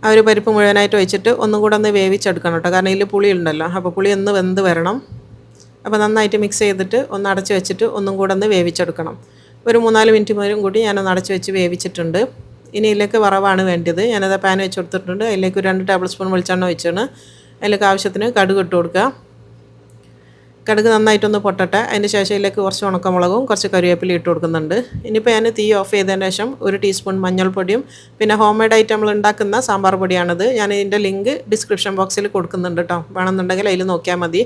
ആ ഒരു പരിപ്പ് മുഴുവനായിട്ട് ഒഴിച്ചിട്ട് ഒന്നും കൂടെ ഒന്ന് വേവിച്ചെടുക്കണം കേട്ടോ. കാരണം ഇതിൽ പുളി ഉണ്ടല്ലോ. അപ്പോൾ പുളി ഒന്ന് വെന്ത് വരണം. അപ്പോൾ നന്നായിട്ട് മിക്സ് ചെയ്തിട്ട് ഒന്ന് അടച്ച് വെച്ചിട്ട് ഒന്നും കൂടെ ഒന്ന് വേവിച്ചെടുക്കണം. ഒരു 3-4 മിനിറ്റ് പോലും കൂടി ഞാനൊന്ന് അടച്ച് വെച്ച് വേവിച്ചിട്ടുണ്ട്. ഇനി ഇതിലേക്ക് വറവാണ് വേണ്ടത്. ഞാനത് പാൻ വെച്ച് കൊടുത്തിട്ടുണ്ട്. അതിലേക്ക് 2 ടേബിൾ സ്പൂൺ വെളിച്ചെണ്ണ ഒഴിച്ചാണ്. അതിലേക്ക് ആവശ്യത്തിന് കടുക് ഇട്ട് കൊടുക്കുക. കടുക് നന്നായിട്ടൊന്ന് പൊട്ടട്ടെ. അതിന് ശേഷം ഇതിലേക്ക് കുറച്ച് ഉണക്കമുളകും കുറച്ച് കറിവേപ്പില ഇട്ട് കൊടുക്കുന്നുണ്ട്. ഇനിയിപ്പോൾ ഞാൻ തീ ഓഫ് ചെയ്തതിന് ശേഷം 1 ടീസ്പൂൺ മഞ്ഞൾപ്പൊടിയും പിന്നെ ഹോം മെയ്ഡ് ആയിട്ട് നമ്മൾ ഉണ്ടാക്കുന്ന സാമ്പാർ പൊടിയാണിത്. ഞാൻ ഇതിൻ്റെ ലിങ്ക് ഡിസ്ക്രിപ്ഷൻ ബോക്സിൽ കൊടുക്കുന്നുണ്ട് കേട്ടോ. വേണമെന്നുണ്ടെങ്കിൽ അതിൽ നോക്കിയാൽ മതി.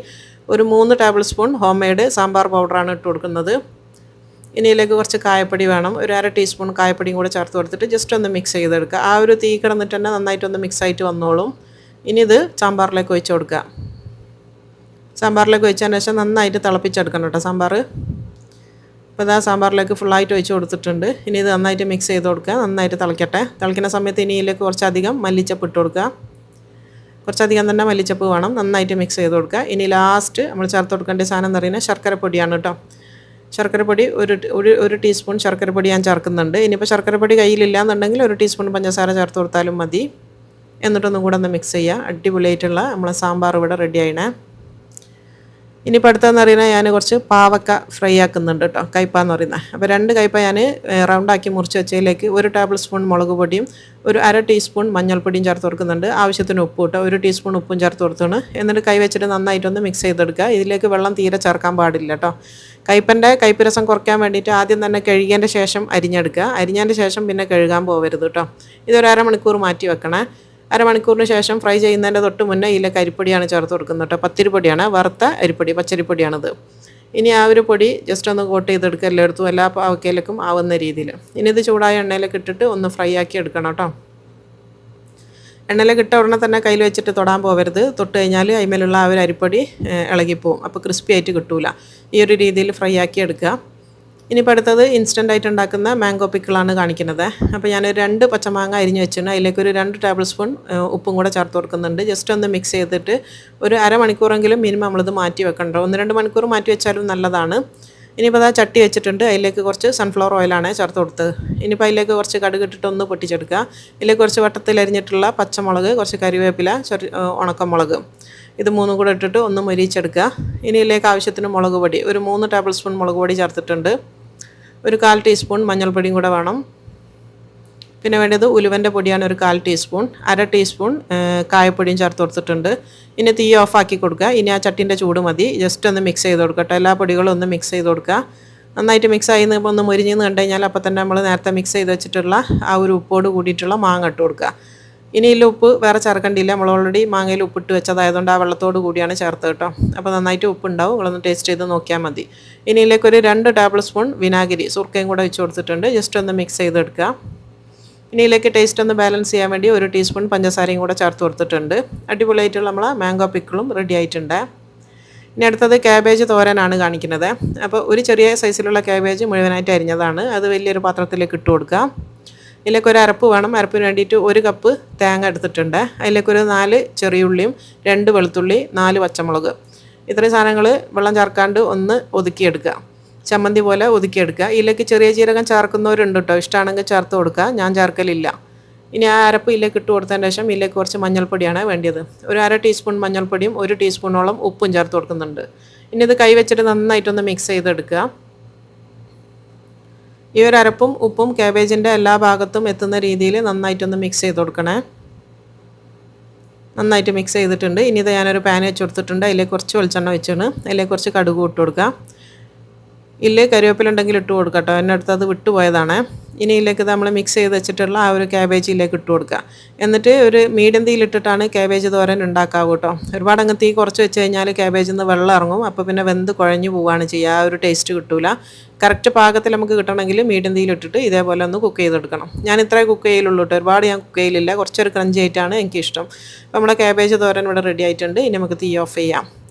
ഒരു 3 table spoon home made sambar പൗഡറാണ് ഇട്ട് കൊടുക്കുന്നത്. ഇനി ഇതിലേക്ക് കുറച്ച് കായപ്പൊടി വേണം. ഒരു അര ടീസ്പൂൺ കായപ്പൊടിയും കൂടെ ചേർത്ത് കൊടുത്തിട്ട് ജസ്റ്റ് ഒന്ന് മിക്സ് ചെയ്തെടുക്കുക. ആ ഒരു തീ കിടന്നിട്ട് തന്നെ നന്നായിട്ടൊന്ന് മിക്സ് ആയിട്ട് വന്നോളും. ഇനി ഇത് സാമ്പാറിലേക്ക് ഒഴിച്ച് കൊടുക്കുക. സാമ്പാറിലേക്ക് ഒഴിച്ചതിന് ശേഷം നന്നായിട്ട് തിളപ്പിച്ചെടുക്കണം കേട്ടോ സാമ്പാർ. അപ്പോൾ ഇതാ സാമ്പാറിലേക്ക് ഫുള്ളായിട്ട് ഒഴിച്ച് കൊടുത്തിട്ടുണ്ട്. ഇനി ഇത് നന്നായിട്ട് മിക്സ് ചെയ്ത് കൊടുക്കുക. നന്നായിട്ട് തിളയ്ക്കട്ടെ. തിളയ്ക്കുന്ന സമയത്ത് ഇനി ഇതിലേക്ക് കുറച്ചധികം മല്ലിച്ചപ്പ് ഇട്ട് കൊടുക്കുക. കുറച്ചധികം തന്നെ മല്ലിച്ചപ്പ് വേണം. നന്നായിട്ട് മിക്സ് ചെയ്ത് കൊടുക്കുക. ഇനി ലാസ്റ്റ് നമ്മൾ ചേർത്ത് കൊടുക്കേണ്ട സാധനം എന്ന് പറയുന്നത് ശർക്കരപ്പൊടിയാണ് കേട്ടോ. ശർക്കരപ്പൊടി ഒരു ടീസ്പൂൺ ശർക്കരപ്പൊടി ഞാൻ ചേർക്കുന്നുണ്ട്. ഇനിയിപ്പോൾ ശർക്കരപ്പൊടി കയ്യിലില്ല എന്നുണ്ടെങ്കിൽ ഒരു ടീസ്പൂൺ പഞ്ചസാര ചേർത്ത് കൊടുത്താലും മതി. എന്നിട്ടൊന്നും കൂടെ ഒന്ന് മിക്സ് ചെയ്യുക. അടിപൊളിയായിട്ടുള്ള നമ്മളെ സാമ്പാർ ഇവിടെ റെഡി ആയിണേ. ഇനിയിപ്പോൾ അടുത്തതെന്ന് പറയുന്നത് ഞാൻ കുറച്ച് പാവക്ക ഫ്രൈ ആക്കുന്നുണ്ട് കേട്ടോ, കയ്പ പറയുന്നത്. അപ്പോൾ 2 കയ്പ ഞാൻ റൗണ്ടാക്കി മുറിച്ച് വെച്ചതിലേക്ക് 1 ടേബിൾ സ്പൂൺ മുളക് പൊടിയും ഒരു അര ടീസ്പൂൺ മഞ്ഞൾപ്പൊടിയും ചേർത്ത് കൊടുക്കുന്നുണ്ട്. ആവശ്യത്തിന് ഉപ്പ് കേട്ടോ, 1 ടീസ്പൂൺ ഉപ്പും ചേർത്ത് കൊടുത്താണ്. എന്നിട്ട് കൈ വെച്ചിട്ട് നന്നായിട്ടൊന്ന് മിക്സ് ചെയ്തെടുക്കുക. ഇതിലേക്ക് വെള്ളം തീരെ ചേർക്കാൻ പാടില്ല കേട്ടോ. കയ്പ് രസം കുറയ്ക്കാൻ വേണ്ടിയിട്ട് ആദ്യം തന്നെ കഴുകിയതിൻ്റെ ശേഷം അരിഞ്ഞെടുക്കുക. അരിഞ്ഞതിൻ്റെ ശേഷം പിന്നെ കഴുകാൻ പോകരുത് കേട്ടോ. ഇതൊരു അരമണിക്കൂർ മാറ്റി വെക്കണേ. അരമണിക്കൂറിന് ശേഷം ഫ്രൈ ചെയ്യുന്നതിൻ്റെ തൊട്ട് മുന്നേ ഇതിലേക്ക് അരിപ്പൊടിയാണ് ചേർത്ത് കൊടുക്കുന്നത് കേട്ടോ. പത്തിരിപ്പൊടിയാണ്, വറുത്ത അരിപ്പൊടി, പച്ചരിപ്പൊടിയാണിത്. ഇനി ആ ഒരു പൊടി ജസ്റ്റ് ഒന്ന് കോട്ട് ചെയ്തെടുക്കുക എല്ലായിടത്തും, എല്ലാ പാവക്കയിലേക്കും ആവുന്ന രീതിയിൽ. ഇനി ഇത് ചൂടായ എണ്ണയിലേക്ക് ഇട്ടിട്ട് ഒന്ന് ഫ്രൈ ആക്കി എടുക്കണം കേട്ടോ. എണ്ണയിലേക്ക് ഇട്ട ഉടനെ തന്നെ കയ്യിൽ വെച്ചിട്ട് തൊടാൻ പോകരുത്. തൊട്ട് കഴിഞ്ഞാൽ അതിന്മേലുള്ള ആ ഒരു അരിപ്പൊടി ഇളകിപ്പോവും. അപ്പോൾ ക്രിസ്പി ആയിട്ട് കിട്ടൂല. ഈ ഒരു രീതിയിൽ ഫ്രൈ ആക്കി എടുക്കുക. ഇനിയിപ്പോൾ അടുത്തത് ഇൻസ്റ്റൻ്റ് ആയിട്ട് ഉണ്ടാക്കുന്ന മാംഗോ പിക്കിളാണ് കാണിക്കുന്നത്. അപ്പോൾ ഞാനൊരു 2 പച്ചമാങ്ങ അരിഞ്ഞ് വെച്ചിട്ടുണ്ട്. അതിലേക്ക് ഒരു 2 ടേബിൾ സ്പൂൺ ഉപ്പും കൂടെ ചേർത്ത് കൊടുക്കുന്നുണ്ട്. ജസ്റ്റ് ഒന്ന് മിക്സ് ചെയ്തിട്ട് ഒരു അരമണിക്കൂറെങ്കിലും മിനിമം നമ്മളിത് മാറ്റി വെക്കണ്ടോ. 1-2 മണിക്കൂർ മാറ്റി വെച്ചാലും നല്ലതാണ്. ഇനിയിപ്പോൾ അതാ ചട്ടി വെച്ചിട്ടുണ്ട്. അതിലേക്ക് കുറച്ച് സൺഫ്ലവർ ഓയിലാണ് ചേർത്ത് കൊടുത്തത്. ഇനിയിപ്പോൾ അതിലേക്ക് കുറച്ച് കടുക് ഇട്ടിട്ട് ഒന്ന് പൊട്ടിച്ചെടുക്കുക. ഇതിലേക്ക് കുറച്ച് വട്ടത്തിൽ അരിഞ്ഞിട്ടുള്ള പച്ചമുളക്, കുറച്ച് കരിവേപ്പില, ഉണക്കമുളക്, ഇത് 3 കൂടെ ഇട്ടിട്ട് ഒന്ന് മൊരിച്ചെടുക്കുക. ഇനി ഇതിലേക്ക് ആവശ്യത്തിന് മുളക് പൊടി ഒരു 3 ടേബിൾ സ്പൂൺ മുളക് പൊടി ചേർത്തിട്ടുണ്ട്. ഒരു 1/4 ടീസ്പൂൺ മഞ്ഞൾപ്പൊടിയും കൂടെ വേണം. പിന്നെ വേണ്ടത് ഉലുവൻ്റെ പൊടിയാണ് ഒരു 1/4 ടീസ്പൂൺ. അര ടീസ്പൂൺ കായപ്പൊടിയും ചേർത്ത് കൊടുത്തിട്ടുണ്ട്. ഇനി തീ ഓഫാക്കി കൊടുക്കുക. ഇനി ആ ചട്ടിൻ്റെ ചൂട് മതി. ജസ്റ്റ് ഒന്ന് മിക്സ് ചെയ്ത് കൊടുക്കട്ടെ. എല്ലാ പൊടികളും ഒന്ന് മിക്സ് ചെയ്ത് കൊടുക്കുക. നന്നായിട്ട് മിക്സ് ആയി ഒന്ന് മുരിഞ്ഞെന്ന് കണ്ടു കഴിഞ്ഞാൽ അപ്പോൾ തന്നെ നമ്മൾ നേരത്തെ മിക്സ് ചെയ്ത് വെച്ചിട്ടുള്ള ആ ഒരു ഉപ്പോട് കൂടിയിട്ടുള്ള മാങ്ങ ഇട്ട് കൊടുക്കുക. ഇനി ഇതിൽ ഉപ്പ് വേറെ ചേർക്കേണ്ടിയില്ല. നമ്മൾ ഓൾറെഡി മാങ്ങയിൽ ഉപ്പിട്ട് വെച്ചതായതുകൊണ്ട് ആ വെള്ളത്തോട് കൂടിയാണ് ചേർത്ത് കേട്ടോ. അപ്പോൾ നന്നായിട്ട് ഉപ്പുണ്ടാവും. നിങ്ങളൊന്ന് ടേസ്റ്റ് ചെയ്ത് നോക്കിയാൽ മതി. ഇനി ഇതിലേക്കൊരു 2 ടേബിൾ സ്പൂൺ വിനാഗിരി, സുർക്കയും കൂടെ വെച്ച് കൊടുത്തിട്ടുണ്ട്. ജസ്റ്റ് ഒന്ന് മിക്സ് ചെയ്തെടുക്കുക. ഇനി ഇതിലേക്ക് ടേസ്റ്റ് ഒന്ന് ബാലൻസ് ചെയ്യാൻ വേണ്ടി 1 ടീസ്പൂൺ പഞ്ചസാരയും കൂടെ ചേർത്ത് കൊടുത്തിട്ടുണ്ട്. അടിപൊളിയായിട്ടുള്ള നമ്മളെ മാംഗോ പിക്കിളും റെഡി ആയിട്ടുണ്ട്. ഇനി അടുത്തത് ക്യാബേജ് തോരനാണ് കാണിക്കുന്നത്. അപ്പോൾ ഒരു ചെറിയ സൈസിലുള്ള ക്യാബേജ് മുഴുവനായിട്ട് അരിഞ്ഞതാണ്. അത് വലിയൊരു പാത്രത്തിലേക്ക് ഇട്ട് കൊടുക്കുക. ഇതിലേക്കൊരു അരപ്പ് വേണം. അരപ്പിന് വേണ്ടിയിട്ട് 1 കപ്പ് തേങ്ങ എടുത്തിട്ടുണ്ട്. അതിലേക്കൊരു 4 ചെറിയുള്ളിയും 2 വെളുത്തുള്ളി, 4 പച്ചമുളക്, ഇത്രയും സാധനങ്ങൾ വെള്ളം ചേർക്കാണ്ട് ഒന്ന് ഒതുക്കിയെടുക്കുക. ചമ്മന്തി പോലെ ഒതുക്കിയെടുക്കുക. ഇതിലേക്ക് ചെറിയ ജീരകം ചേർക്കുന്നവരുണ്ട് കേട്ടോ. ഇഷ്ടമാണെങ്കിൽ ചേർത്ത് കൊടുക്കുക. ഞാൻ ചേർക്കലില്ല. ഇനി ആ അരപ്പ് ഇതിലേക്ക് ഇട്ട് കൊടുത്തതിന് ശേഷം ഇതിലേക്ക് കുറച്ച് മഞ്ഞൾപ്പൊടിയാണ് വേണ്ടത്. ഒരു അര ടീസ്പൂൺ മഞ്ഞൾപ്പൊടിയും 1 ടീസ്പൂണോളം ഉപ്പും ചേർത്ത് കൊടുക്കുന്നുണ്ട്. ഇനി ഇത് കൈ വെച്ചിട്ട് നന്നായിട്ടൊന്ന് മിക്സ് ചെയ്തെടുക്കുക. ഈ ഒരു അരപ്പും ഉപ്പും ക്യാബേജിൻ്റെ എല്ലാ ഭാഗത്തും എത്തുന്ന രീതിയിൽ നന്നായിട്ടൊന്ന് മിക്സ് ചെയ്ത് കൊടുക്കണേ. നന്നായിട്ട് മിക്സ് ചെയ്തിട്ടുണ്ട്. ഇനി ഇത് ഞാനൊരു പാൻ വെച്ച് കൊടുത്തിട്ടുണ്ട്. അതിലേക്ക് കുറച്ച് വെളിച്ചെണ്ണ വെച്ചാണ്. അതിലേക്ക് കുറച്ച് കടുക് ഇട്ട് കൊടുക്കുക. ഇല്ലേ കറിവേപ്പില ഉണ്ടെങ്കിൽ ഇട്ട് കൊടുക്കുക കേട്ടോ. എൻ്റെ അടുത്ത് അത് വിട്ടുപോയതാണ്. ഇനി ഇതിലേക്ക് നമ്മൾ മിക്സ് ചെയ്ത് വെച്ചിട്ടുള്ള ആ ഒരു ക്യാബേജ് ഇതിലേക്ക് ഇട്ട് കൊടുക്കുക. എന്നിട്ട് ഒരു മീഡിയം തീയിലിട്ടിട്ടാണ് ക്യാബേജ് തോരൻ ഉണ്ടാക്കാവൂ കേട്ടോ. ഒരുപാട് അങ്ങ് തീ കുറച്ച് വെച്ച് കഴിഞ്ഞാൽ ക്യാബേജിൽ നിന്ന് വെള്ളം ഇറങ്ങും. അപ്പോൾ പിന്നെ വെന്ത് കുഴഞ്ഞു പോവുകയാണ് ചെയ്യുക. ആ ഒരു ടേസ്റ്റ് കിട്ടില്ല. കറക്റ്റ് പാകത്തിൽ നമുക്ക് കിട്ടണമെങ്കിൽ മീഡിയം തീയിലിട്ടിട്ട് ഇതേപോലെ ഒന്ന് കുക്ക് ചെയ്തെടുക്കണം. ഞാൻ ഇത്രേ കുക്ക് ചെയ്യലുള്ളൂ കേട്ടോ. ഒരുപാട് ഞാൻ കുക്ക് ചെയ്യലില്ല. കുറച്ചൊരു ക്രഞ്ചി ആയിട്ടാണ് എനിക്കിഷ്ടം. അപ്പോൾ നമ്മുടെ ക്യാബേജ് തോരൻ ഇവിടെ റെഡി ആയിട്ടുണ്ട്. ഇനി നമുക്ക് തീ ഓഫ് ചെയ്യാം.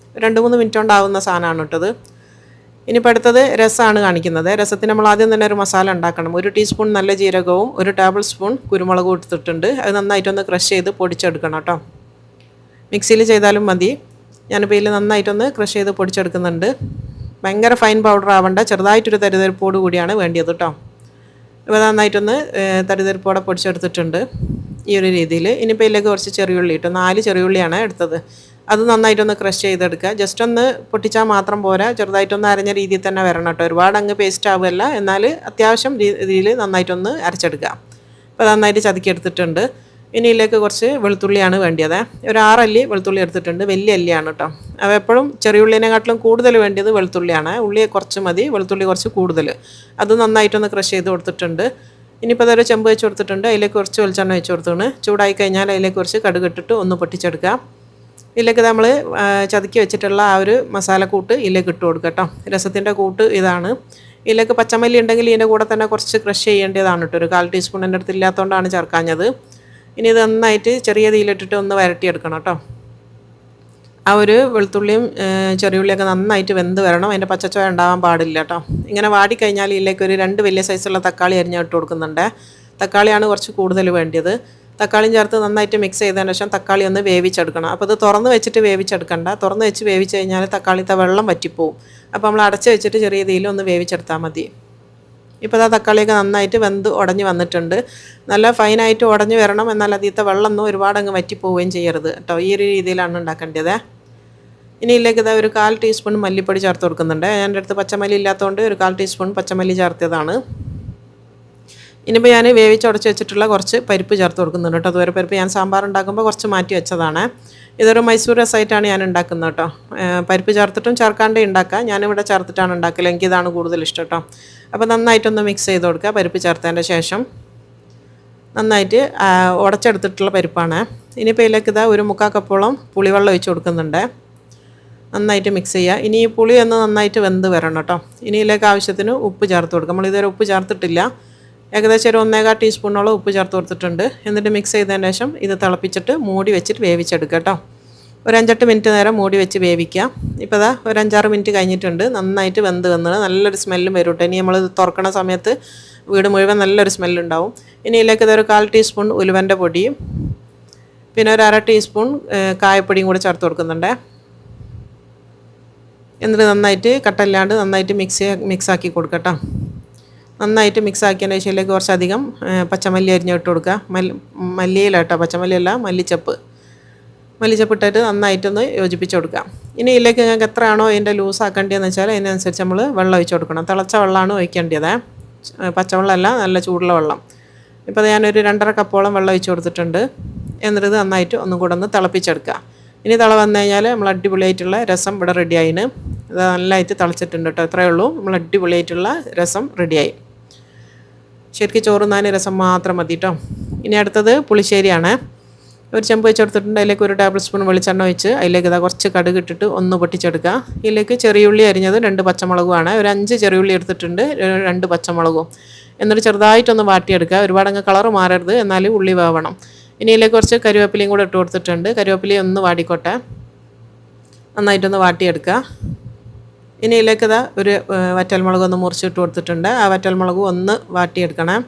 2-3 മിനിറ്റ് കൊണ്ടാവുന്ന സാധനമാണ് കേട്ടത്. ഇനിയിപ്പോൾ അടുത്തത് രസമാണ് കാണിക്കുന്നത്. രസത്തിന് നമ്മൾ ആദ്യം തന്നെ ഒരു മസാല ഉണ്ടാക്കണം. 1 ടീസ്പൂൺ നല്ല ജീരകവും 1 ടേബിൾ സ്പൂൺ കുരുമുളകും എടുത്തിട്ടുണ്ട്. അത് നന്നായിട്ടൊന്ന് ക്രഷ് ചെയ്ത് പൊടിച്ചെടുക്കണം കേട്ടോ. മിക്സിയിൽ ചെയ്താലും മതി. ഞാനിപ്പോൾ ഇതിൽ നന്നായിട്ടൊന്ന് ക്രഷ് ചെയ്ത് പൊടിച്ചെടുക്കുന്നുണ്ട്. ഭയങ്കര ഫൈൻ പൗഡർ ആവേണ്ട, ചെറുതായിട്ടൊരു തരിതരിപ്പോട് കൂടിയാണ് വേണ്ടിയത് കേട്ടോ. ഇപ്പോൾ നന്നായിട്ടൊന്ന് തരിതരിപ്പോടെ പൊടിച്ചെടുത്തിട്ടുണ്ട് ഈ ഒരു രീതിയിൽ. ഇനിയിപ്പോൾ ഇതിലേക്ക് കുറച്ച് ചെറിയുള്ളി ഇട്ടു. 4 ചെറിയുള്ളിയാണ് എടുത്തത്. അത് നന്നായിട്ടൊന്ന് ക്രഷ് ചെയ്തെടുക്കുക. ജസ്റ്റ് ഒന്ന് പൊട്ടിച്ചാൽ മാത്രം പോരാ, ചെറുതായിട്ടൊന്ന് അരഞ്ഞ രീതിയിൽ തന്നെ വരണം കേട്ടോ. ഒരുപാട് അങ്ങ് പേസ്റ്റ് ആവുമല്ല, എന്നാൽ അത്യാവശ്യം രീതിയിൽ നന്നായിട്ടൊന്ന് അരച്ചെടുക്കുക. അപ്പോൾ നന്നായിട്ട് ചതുക്കിയെടുത്തിട്ടുണ്ട്. ഇനി ഇതിലേക്ക് കുറച്ച് വെളുത്തുള്ളിയാണ് വേണ്ടിയത്. ഒരു 6 അല്ലി വെളുത്തുള്ളി എടുത്തിട്ടുണ്ട്. വലിയ അല്ലിയാണ് കേട്ടോ. അപ്പോൾ എപ്പോഴും ചെറിയുള്ളിനെക്കാട്ടിലും കൂടുതൽ വേണ്ടിയത് വെളുത്തുള്ളിയാണ്. ഉള്ളി കുറച്ച് മതി, വെളുത്തുള്ളി കുറച്ച് കൂടുതൽ. അത് നന്നായിട്ടൊന്ന് ക്രഷ് ചെയ്ത് കൊടുത്തിട്ടുണ്ട്. ഇനിയിപ്പോൾ അതൊരു ചെമ്പ് വെച്ച് കൊടുത്തിട്ടുണ്ട്. അതിലേക്ക് കുറച്ച് വെളിച്ചെണ്ണ വെച്ച് കൊടുത്തിട്ടുണ്ട്. ചൂടായി കഴിഞ്ഞാൽ അതിലേക്ക് കുറച്ച് കടുക് ഇട്ടിട്ട് ഒന്ന് പൊട്ടിച്ചെടുക്കുക. ഇതിലേക്ക് നമ്മൾ ചതുക്കി വെച്ചിട്ടുള്ള ആ ഒരു മസാലക്കൂട്ട് ഇതിലേക്ക് ഇട്ട് കൊടുക്കുക കേട്ടോ. രസത്തിൻ്റെ കൂട്ട് ഇതാണ്. ഇതിലേക്ക് പച്ചമല്ലി ഉണ്ടെങ്കിൽ ഇതിൻ്റെ കൂടെ തന്നെ കുറച്ച് ക്രഷ് ചെയ്യേണ്ടതാണ് കേട്ടോ. ഒരു 1/4 ടീസ്പൂൺ എൻ്റെ അടുത്ത് ഇല്ലാത്തതുകൊണ്ടാണ് ചേർക്കാഞ്ഞത്. ഇനി ഇത് നന്നായിട്ട് ചെറിയ തീയിലിട്ടിട്ട് ഒന്ന് വരട്ടിയെടുക്കണം കേട്ടോ. ആ ഒരു വെളുത്തുള്ളിയും ചെറിയുള്ളിയൊക്കെ നന്നായിട്ട് വെന്ത് വരണം. അതിൻ്റെ പച്ചച്ചോയ ഉണ്ടാകാൻ പാടില്ല കേട്ടോ. ഇങ്ങനെ വാടിക്കഴിഞ്ഞാൽ ഇതിലേക്ക് ഒരു 2 വലിയ സൈസുള്ള തക്കാളി അരിഞ്ഞ് ഇട്ട് കൊടുക്കുന്നുണ്ട്. തക്കാളിയാണ് കുറച്ച് കൂടുതൽ വേണ്ടിയത്. തക്കാളിയും ചേർത്ത് നന്നായിട്ട് മിക്സ് ചെയ്തതിന് ശേഷം തക്കാളി ഒന്ന് വേവിച്ചെടുക്കണം. അപ്പോൾ ഇത് തുറന്ന് വെച്ചിട്ട് വേവിച്ചെടുക്കണ്ട. തുറന്ന് വെച്ച് വേവിച്ച് കഴിഞ്ഞാൽ തക്കാളിത്തെ വെള്ളം വറ്റിപ്പോവും. അപ്പോൾ നമ്മൾ അടച്ച് വെച്ചിട്ട് ചെറിയ തീയിൽ ഒന്ന് വേവിച്ചെടുത്താൽ മതി. ഇപ്പോൾ ആ തക്കാളിയൊക്കെ നന്നായിട്ട് വെന്ത് ഉടഞ്ഞ് വന്നിട്ടുണ്ട്. നല്ല ഫൈനായിട്ട് ഉടഞ്ഞ് വരണം. എന്നാൽ അതിലത്തെ വെള്ളമൊന്നും ഒരുപാട് അങ്ങ് വറ്റിപ്പോവുകയും ചെയ്യരുത് കേട്ടോ. ഈ ഒരു രീതിയിലാണ് ഉണ്ടാക്കേണ്ടത്. ഇനി ഇതിലേക്ക് ഇതാ ഒരു 1/4 ടീസ്പൂൺ മല്ലിപ്പൊടി ചേർത്ത് കൊടുക്കുന്നുണ്ട്. എൻ്റെ അടുത്ത് പച്ചമല്ലി ഇല്ലാത്തതുകൊണ്ട് ഒരു 1/4 ടീസ്പൂൺ പച്ചമല്ലി ചേർത്തതാണ്. ഇനിയിപ്പോൾ ഞാൻ വേവിച്ചുടച്ച് വെച്ചിട്ടുള്ള കുറച്ച് പരിപ്പ് ചേർത്ത് കൊടുക്കുന്നുണ്ട് കേട്ടോ. അതുവരെ പരിപ്പ് ഞാൻ സാമ്പാർ ഉണ്ടാക്കുമ്പോൾ കുറച്ച് മാറ്റി വെച്ചതാണ്. ഇതൊരു മൈസൂർ രസമായിട്ടാണ് ഞാൻ ഉണ്ടാക്കുന്നത് കേട്ടോ. പരിപ്പ് ചേർത്തിട്ടും ചേർക്കാണ്ടേ ഉണ്ടാക്കുക. ഞാനിവിടെ ചേർത്തിട്ടാണ് ഉണ്ടാക്കല്. എനിക്കിതാണ് കൂടുതൽ ഇഷ്ടം കേട്ടോ. അപ്പോൾ നന്നായിട്ടൊന്ന് മിക്സ് ചെയ്ത് കൊടുക്കുക. പരിപ്പ് ചേർത്തതിൻ്റെ ശേഷം നന്നായിട്ട് ഉടച്ചെടുത്തിട്ടുള്ള പരിപ്പാണ്. ഇനിയിപ്പോൾ ഇതിലേക്ക് ഇതാ ഒരു 3/4 കപ്പോളം പുളിവെള്ളം ഒഴിച്ച് കൊടുക്കുന്നുണ്ട്. നന്നായിട്ട് മിക്സ് ചെയ്യുക. ഇനി ഈ പുളി ഒന്ന് നന്നായിട്ട് വെന്ത് വരണം കേട്ടോ. ഇനി ഇതിലേക്ക് ആവശ്യത്തിന് ഉപ്പ് ചേർത്ത് കൊടുക്കുക. നമ്മളിതുവരെ ഉപ്പ് ചേർത്തിട്ടില്ല. ഏകദേശം ഒരു 1/4 ടീസ്പൂണോളം ഉപ്പ് ചേർത്ത് കൊടുത്തിട്ടുണ്ട്. എന്നിട്ട് മിക്സ് ചെയ്തതിന് ശേഷം ഇത് തിളപ്പിച്ചിട്ട് മൂടി വെച്ചിട്ട് വേവിച്ചെടുക്കുക കേട്ടോ. ഒരു 5-8 മിനിറ്റ് നേരം മൂടി വെച്ച് വേവിക്കുക. ഇപ്പോൾ ഇതാ ഒരു 5-6 മിനിറ്റ് കഴിഞ്ഞിട്ടുണ്ട്. നന്നായിട്ട് വെന്ത് വന്നത് നല്ലൊരു സ്മെല്ലും വരും കേട്ടോ. ഇനി നമ്മൾ തുറക്കണ സമയത്ത് വീട് മുഴുവൻ നല്ലൊരു സ്മെല്ലുണ്ടാവും. ഇനി ഇതിലേക്ക് ഇതൊരു 1/4 ടീസ്പൂൺ ഉലുവൻ്റെ പൊടിയും പിന്നെ ഒരു 1/2 ടീസ്പൂൺ കായപ്പൊടിയും കൂടെ ചേർത്ത് കൊടുക്കുന്നുണ്ട്. എന്നിട്ട് നന്നായിട്ട് കട്ടല്ലാണ്ട് നന്നായിട്ട് മിക്സാക്കി കൊടുക്കട്ടോ. നന്നായിട്ട് മിക്സ് ആക്കിയതിന് ശേഷം ഇതിലേക്ക് കുറച്ചധികം പച്ചമല്ലി അരിഞ്ഞ് ഇട്ട് കൊടുക്കുക. മല്ലിയില കേട്ടോ, പച്ചമല്ലിയല്ല, മല്ലിച്ചപ്പ് ഇട്ടിട്ട് നന്നായിട്ടൊന്ന് യോജിപ്പിച്ച് കൊടുക്കുക. ഇനി ഇതിലേക്ക് നിങ്ങൾക്ക് എത്രയാണോ ഇതിൻ്റെ ലൂസ് ആക്കേണ്ടതെന്ന് വെച്ചാൽ അതിനനുസരിച്ച് നമ്മൾ വെള്ളം ഒഴിച്ച് കൊടുക്കണം. തിളച്ച വെള്ളമാണ് ഒഴിക്കേണ്ടത്, പച്ചവെള്ളമല്ല, നല്ല ചൂടുള്ള വെള്ളം. ഇപ്പോൾ ഞാനൊരു 2.5 കപ്പോളം വെള്ളം ഒഴിച്ച് കൊടുത്തിട്ടുണ്ട്. എന്നിട്ട് നന്നായിട്ട് ഒന്നും കൂടെ ഒന്ന് തിളപ്പിച്ചെടുക്കുക. ഇനി തിള വന്നു കഴിഞ്ഞാൽ നമ്മൾ അടിപൊളിയായിട്ടുള്ള രസം ഇവിടെ റെഡിയായിന്. ഇത് നല്ലതായിട്ട് തിളച്ചിട്ടുണ്ട് കേട്ടോ. ഇത്രയേ ഉള്ളൂ, നമ്മൾ അടിപൊളിയായിട്ടുള്ള രസം റെഡിയായി. ശരിക്കും ചോറുന്നാൻ രസം മാത്രം മതി കേട്ടോ. ഇനി അടുത്തത് പുളിശ്ശേരിയാണ്. ഒരു ചെമ്പ് വെച്ച് കൊടുത്തിട്ടുണ്ട്. അതിലേക്ക് ഒരു ടേബിൾ സ്പൂൺ വെളിച്ചെണ്ണ ഒഴിച്ച് അതിലേക്ക് ഇതാ കുറച്ച് കടുക് ഇട്ടിട്ട് ഒന്ന് പൊട്ടിച്ചെടുക്കുക. ഇതിലേക്ക് ചെറിയുള്ളി അരിഞ്ഞത് 2 പച്ചമുളകുമാണ്. ഒരു 5 ചെറിയുള്ളി എടുത്തിട്ടുണ്ട്, 2 പച്ചമുളകും. എന്നിട്ട് ചെറുതായിട്ടൊന്ന് വാട്ടിയെടുക്കുക. ഒരുപാട് അങ്ങ് കളറ് മാറരുത്, എന്നാലും ഉള്ളി വേവണം. ഇനി ഇതിലേക്ക് കുറച്ച് കരിവേപ്പിലയും കൂടെ ഇട്ട് കൊടുത്തിട്ടുണ്ട്. കരിവേപ്പിലയും ഒന്ന് വാടിക്കോട്ടെ, നന്നായിട്ടൊന്ന് വാട്ടിയെടുക്കുക. ഇനി ഇതിലേക്ക് ഇതാ ഒരു വറ്റൽമുളക് ഒന്ന് മുറിച്ചിട്ട് കൊടുത്തിട്ടുണ്ട്. ആ വറ്റൽമുളക് ഒന്ന് വാട്ടിയെടുക്കണം.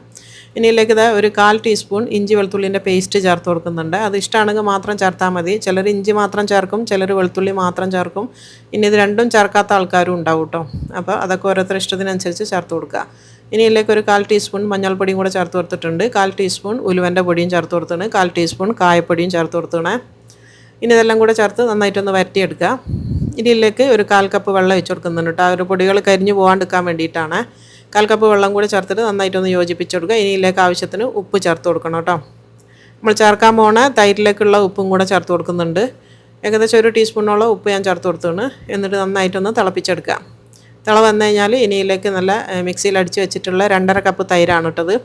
ഇനി ഇതിലേക്ക് ഇതാ ഒരു 1/4 ടീസ്പൂൺ ഇഞ്ചി വെളുത്തുള്ളിൻ്റെ പേസ്റ്റ് ചേർത്ത് കൊടുക്കുന്നുണ്ട്. അത് ഇഷ്ടമാണെങ്കിൽ മാത്രം ചേർത്താൽ മതി. ചിലർ ഇഞ്ചി മാത്രം ചേർക്കും, ചിലർ വെളുത്തുള്ളി മാത്രം ചേർക്കും. ഇനി ഇത് രണ്ടും ചേർക്കാത്ത ആൾക്കാരും ഉണ്ടാവും കേട്ടോ. അപ്പോൾ അതൊക്കെ ഓരോരുത്തരുടെ ഇഷ്ടത്തിനനുസരിച്ച് ചേർത്ത് കൊടുക്കുക. ഇനി ഇതിലേക്ക് ഒരു 1/4 ടീസ്പൂൺ മഞ്ഞൾപ്പൊടിയും കൂടെ ചേർത്ത് കൊടുത്തിട്ടുണ്ട്. 1/4 ടീസ്പൂൺ ഉലുവൻ്റെ പൊടിയും ചേർത്ത് കൊടുത്തിട്ടുണ്ട്. 1/4 ടീസ്പൂൺ കായപ്പൊടിയും ചേർത്ത് കൊടുത്തിട്ടുണ്ട്. ഇനി ഇതെല്ലാം കൂടെ ചേർത്ത് നന്നായിട്ടൊന്ന് വരട്ടിയെടുക്കുക. ഇനി ഇതിലേക്ക് ഒരു 1/4 കപ്പ് വെള്ളം ഒഴിച്ച് കൊടുക്കുന്നുണ്ട് കേട്ടോ. ആ ഒരു പൊടികൾ കരിഞ്ഞ് പോകാണ്ടിരിക്കാൻ വേണ്ടിയിട്ടാണ്. 1/4 കപ്പ് വെള്ളം കൂടി ചേർത്തിട്ട് നന്നായിട്ടൊന്ന് യോജിപ്പിച്ചെടുക്കുക. ഇനി ഇതിലേക്ക് ആവശ്യത്തിന് ഉപ്പ് ചേർത്ത് കൊടുക്കണം കേട്ടോ. നമ്മൾ ചേർക്കാൻ പോകുന്ന തൈരിലേക്കുള്ള ഉപ്പും കൂടെ ചേർത്ത് കൊടുക്കുന്നുണ്ട്. ഏകദേശം ഒരു ടീസ്പൂണോളം ഉപ്പ് ഞാൻ ചേർത്ത് കൊടുത്താണ്. എന്നിട്ട് നന്നായിട്ടൊന്ന് തിളപ്പിച്ചെടുക്കുക. തിള വന്നു കഴിഞ്ഞാൽ ഇനി ഇതിലേക്ക് നല്ല മിക്സിയിൽ അടിച്ച് വെച്ചിട്ടുള്ള 2.5 കപ്പ് തൈരാണ് ഇട്ടത്.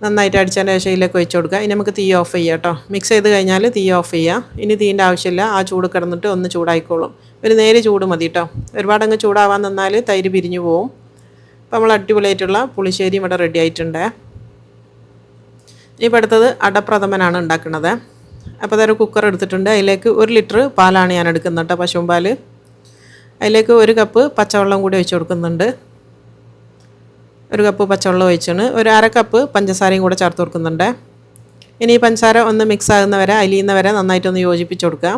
നന്നായിട്ട് അടിച്ചതിൻ്റെ ശേഷം ഇതിലേക്ക് ഒഴിച്ച് കൊടുക്കുക. ഇനി നമുക്ക് തീ ഓഫ് ചെയ്യാം കേട്ടോ. മിക്സ് ചെയ്ത് കഴിഞ്ഞാൽ തീ ഓഫ് ചെയ്യുക. ഇനി തീൻ്റെ ആവശ്യമില്ല, ആ ചൂട് കിടന്നിട്ട് ഒന്ന് ചൂടായിക്കോളും. ഒരു നേരെ ചൂട് മതി കേട്ടോ. ഒരുപാടങ്ങ് ചൂടാവാൻ നിന്നാൽ തൈര് പിരിഞ്ഞു പോവും. അപ്പോൾ നമ്മൾ അടിപൊളിയായിട്ടുള്ള പുളിശ്ശേരി ഇവിടെ റെഡി ആയിട്ടുണ്ട്. ഇപ്പോൾ അടുത്തത് അടപ്രഥമനാണ് ഉണ്ടാക്കുന്നത്. അപ്പോൾ അതൊരു കുക്കർ എടുത്തിട്ടുണ്ട്. അതിലേക്ക് 1 ലിറ്റർ പാലാണ് ഞാൻ എടുക്കുന്നത് കേട്ടോ, പശുവും പാൽ. അതിലേക്ക് 1 കപ്പ് പച്ചവെള്ളം കൂടി ഒഴിച്ച് കൊടുക്കുന്നുണ്ട്. 1 കപ്പ് പച്ചവെള്ളം ഒഴിച്ചാണ്. ഒരു 1/2 കപ്പ് പഞ്ചസാരയും കൂടെ ചേർത്ത് കൊടുക്കുന്നുണ്ട്. ഇനി ഈ പഞ്ചസാര ഒന്ന് മിക്സ് ആകുന്നവരെ, അലിയുന്നവരെ നന്നായിട്ടൊന്ന് യോജിപ്പിച്ച് കൊടുക്കുക.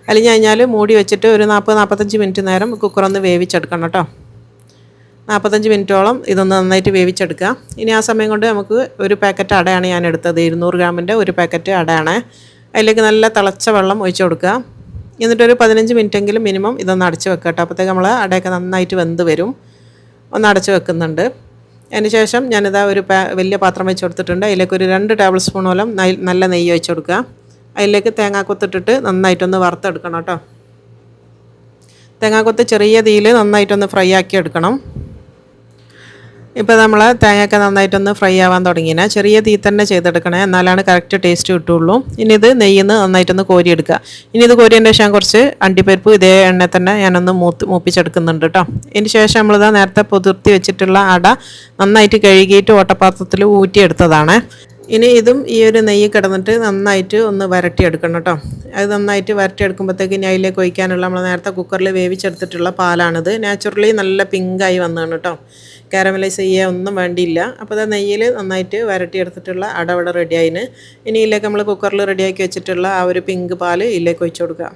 അലിഞ്ഞ് കഴിഞ്ഞാൽ മൂടി വെച്ചിട്ട് ഒരു 40-45 മിനിറ്റ് നേരം കുക്കറൊന്ന് വേവിച്ചെടുക്കണം കേട്ടോ. 45 മിനിറ്റോളം ഇതൊന്ന് നന്നായിട്ട് വേവിച്ചെടുക്കുക. ഇനി ആ സമയം കൊണ്ട് നമുക്ക് ഒരു പാക്കറ്റ് അടയാണ് ഞാൻ എടുത്തത്. 200 ഗ്രാമിൻ്റെ ഒരു പാക്കറ്റ് അടയാണ്. അതിലേക്ക് നല്ല തിളച്ച വെള്ളം ഒഴിച്ച് കൊടുക്കുക. എന്നിട്ടൊരു 15 മിനിറ്റെങ്കിലും മിനിമം ഇതൊന്ന് അടച്ച് വെക്കുക കേട്ടോ. അപ്പോഴത്തേക്ക് നമ്മൾ അടയൊക്കെ നന്നായിട്ട് വെന്ത് വരും. ഒന്ന് അടച്ച് വെക്കുന്നുണ്ട്. അതിന് ശേഷം ഞാനിതാ ഒരു വലിയ പാത്രം വെച്ച് കൊടുത്തിട്ടുണ്ട്. അതിലേക്ക് ഒരു 2 ടേബിൾ സ്പൂണോളം നല്ല നെയ്യ് ഒഴിച്ച് കൊടുക്കുക. അതിലേക്ക് തേങ്ങാക്കൊത്തിട്ടിട്ട് നന്നായിട്ടൊന്ന് വറുത്തെടുക്കണം കേട്ടോ. തേങ്ങാക്കൊത്ത് ചെറിയ തീയിൽ നന്നായിട്ടൊന്ന് ഫ്രൈ ആക്കി എടുക്കണം. ഇപ്പോൾ നമ്മൾ തേങ്ങയൊക്കെ നന്നായിട്ടൊന്ന് ഫ്രൈ ആവാൻ തുടങ്ങിയിനെ ചെറിയ തീ തന്നെ ചെയ്തെടുക്കണേ, എന്നാലാണ് കറക്റ്റ് ടേസ്റ്റ് കിട്ടുള്ളൂ. ഇനി ഇത് നെയ്യിൽ നിന്ന് നന്നായിട്ടൊന്ന് കോരിയെടുക്കുക. ഇനി ഇത് കോരിയതിൻ്റെ ശേഷം കുറച്ച് അണ്ടിപ്പരിപ്പ് ഇതേ എണ്ണ തന്നെ ഞാനൊന്ന് മൂപ്പിച്ചെടുക്കുന്നുണ്ട് കേട്ടോ. ഇതിന് ശേഷം നമ്മളിതാ നേരത്തെ പുതിർത്തി വെച്ചിട്ടുള്ള അട നന്നായിട്ട് കഴുകിയിട്ട് ഓട്ടപാത്രത്തിൽ ഊറ്റിയെടുത്തതാണ്. ഇനി ഇതും ഈ ഒരു നെയ്യ് കിടന്നിട്ട് നന്നായിട്ട് ഒന്ന് വരട്ടിയെടുക്കണം കേട്ടോ. അത് നന്നായിട്ട് വരട്ടിയെടുക്കുമ്പോഴത്തേക്ക് ഇനി അതിലേക്ക് ഒഴിക്കാനുള്ള നമ്മൾ നേരത്തെ കുക്കറിൽ വേവിച്ചെടുത്തിട്ടുള്ള പാലാണിത്. നാച്ചുറലി നല്ല പിങ്കായി വന്നതാണ് കേട്ടോ. കാരമലൈസ് ചെയ്യുക ഒന്നും വേണ്ടിയില്ല. അപ്പോൾ അത് നെയ്യിൽ നന്നായിട്ട് വരട്ടിയെടുത്തിട്ടുള്ള അട ഇവിടെ റെഡിയായിന്. ഇനി ഇതിലേക്ക് നമ്മൾ കുക്കറിൽ റെഡിയാക്കി വെച്ചിട്ടുള്ള ആ ഒരു പിങ്ക് പാൽ ഇതിലേക്ക് ഒഴിച്ചു കൊടുക്കുക.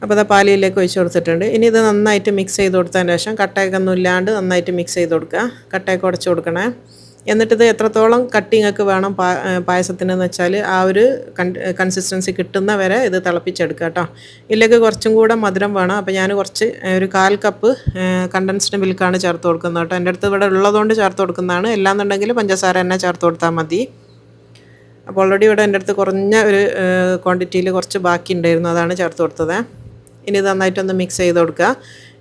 അപ്പോൾ അത് പാലിലേക്ക് ഒഴിച്ച് കൊടുത്തിട്ടുണ്ട്. ഇനി ഇത് നന്നായിട്ട് മിക്സ് ചെയ്ത് കൊടുത്തതിന് ശേഷം കട്ടയൊക്കെ ഒന്നും ഇല്ലാണ്ട് നന്നായിട്ട് മിക്സ് ചെയ്ത് കൊടുക്കുക. കട്ടയൊക്കെ ഉടച്ച് കൊടുക്കണേ. എന്നിട്ടിത് എത്രത്തോളം കട്ടിങ്ങൊക്കെ വേണം പായസത്തിനെന്ന് വെച്ചാൽ ആ ഒരു കൺസിസ്റ്റൻസി കിട്ടുന്ന വരെ ഇത് തിളപ്പിച്ചെടുക്കുക കേട്ടോ. ഇതിലേക്ക് കുറച്ചും കൂടെ മധുരം വേണം. അപ്പോൾ ഞാൻ കുറച്ച് ഒരു 1/4 കപ്പ് കണ്ടൻസ്ഡ് മിൽക്കാണ് ചേർത്ത് കൊടുക്കുന്നത് കേട്ടോ. എൻ്റെ അടുത്ത് ഇവിടെ ഉള്ളതുകൊണ്ട് ചേർത്ത് കൊടുക്കുന്നതാണ്. അല്ലാന്നുണ്ടെങ്കിൽ പഞ്ചസാര തന്നെ ചേർത്ത് കൊടുത്താൽ മതി. അപ്പോൾ ഓൾറെഡി ഇവിടെ എൻ്റെ അടുത്ത് കുറഞ്ഞ ഒരു ക്വാണ്ടിറ്റിയിൽ കുറച്ച് ബാക്കി ഉണ്ടായിരുന്നു, അതാണ് ചേർത്ത് കൊടുത്തത്. ഇനി ഇത് നന്നായിട്ടൊന്ന് മിക്സ് ചെയ്ത് കൊടുക്കുക.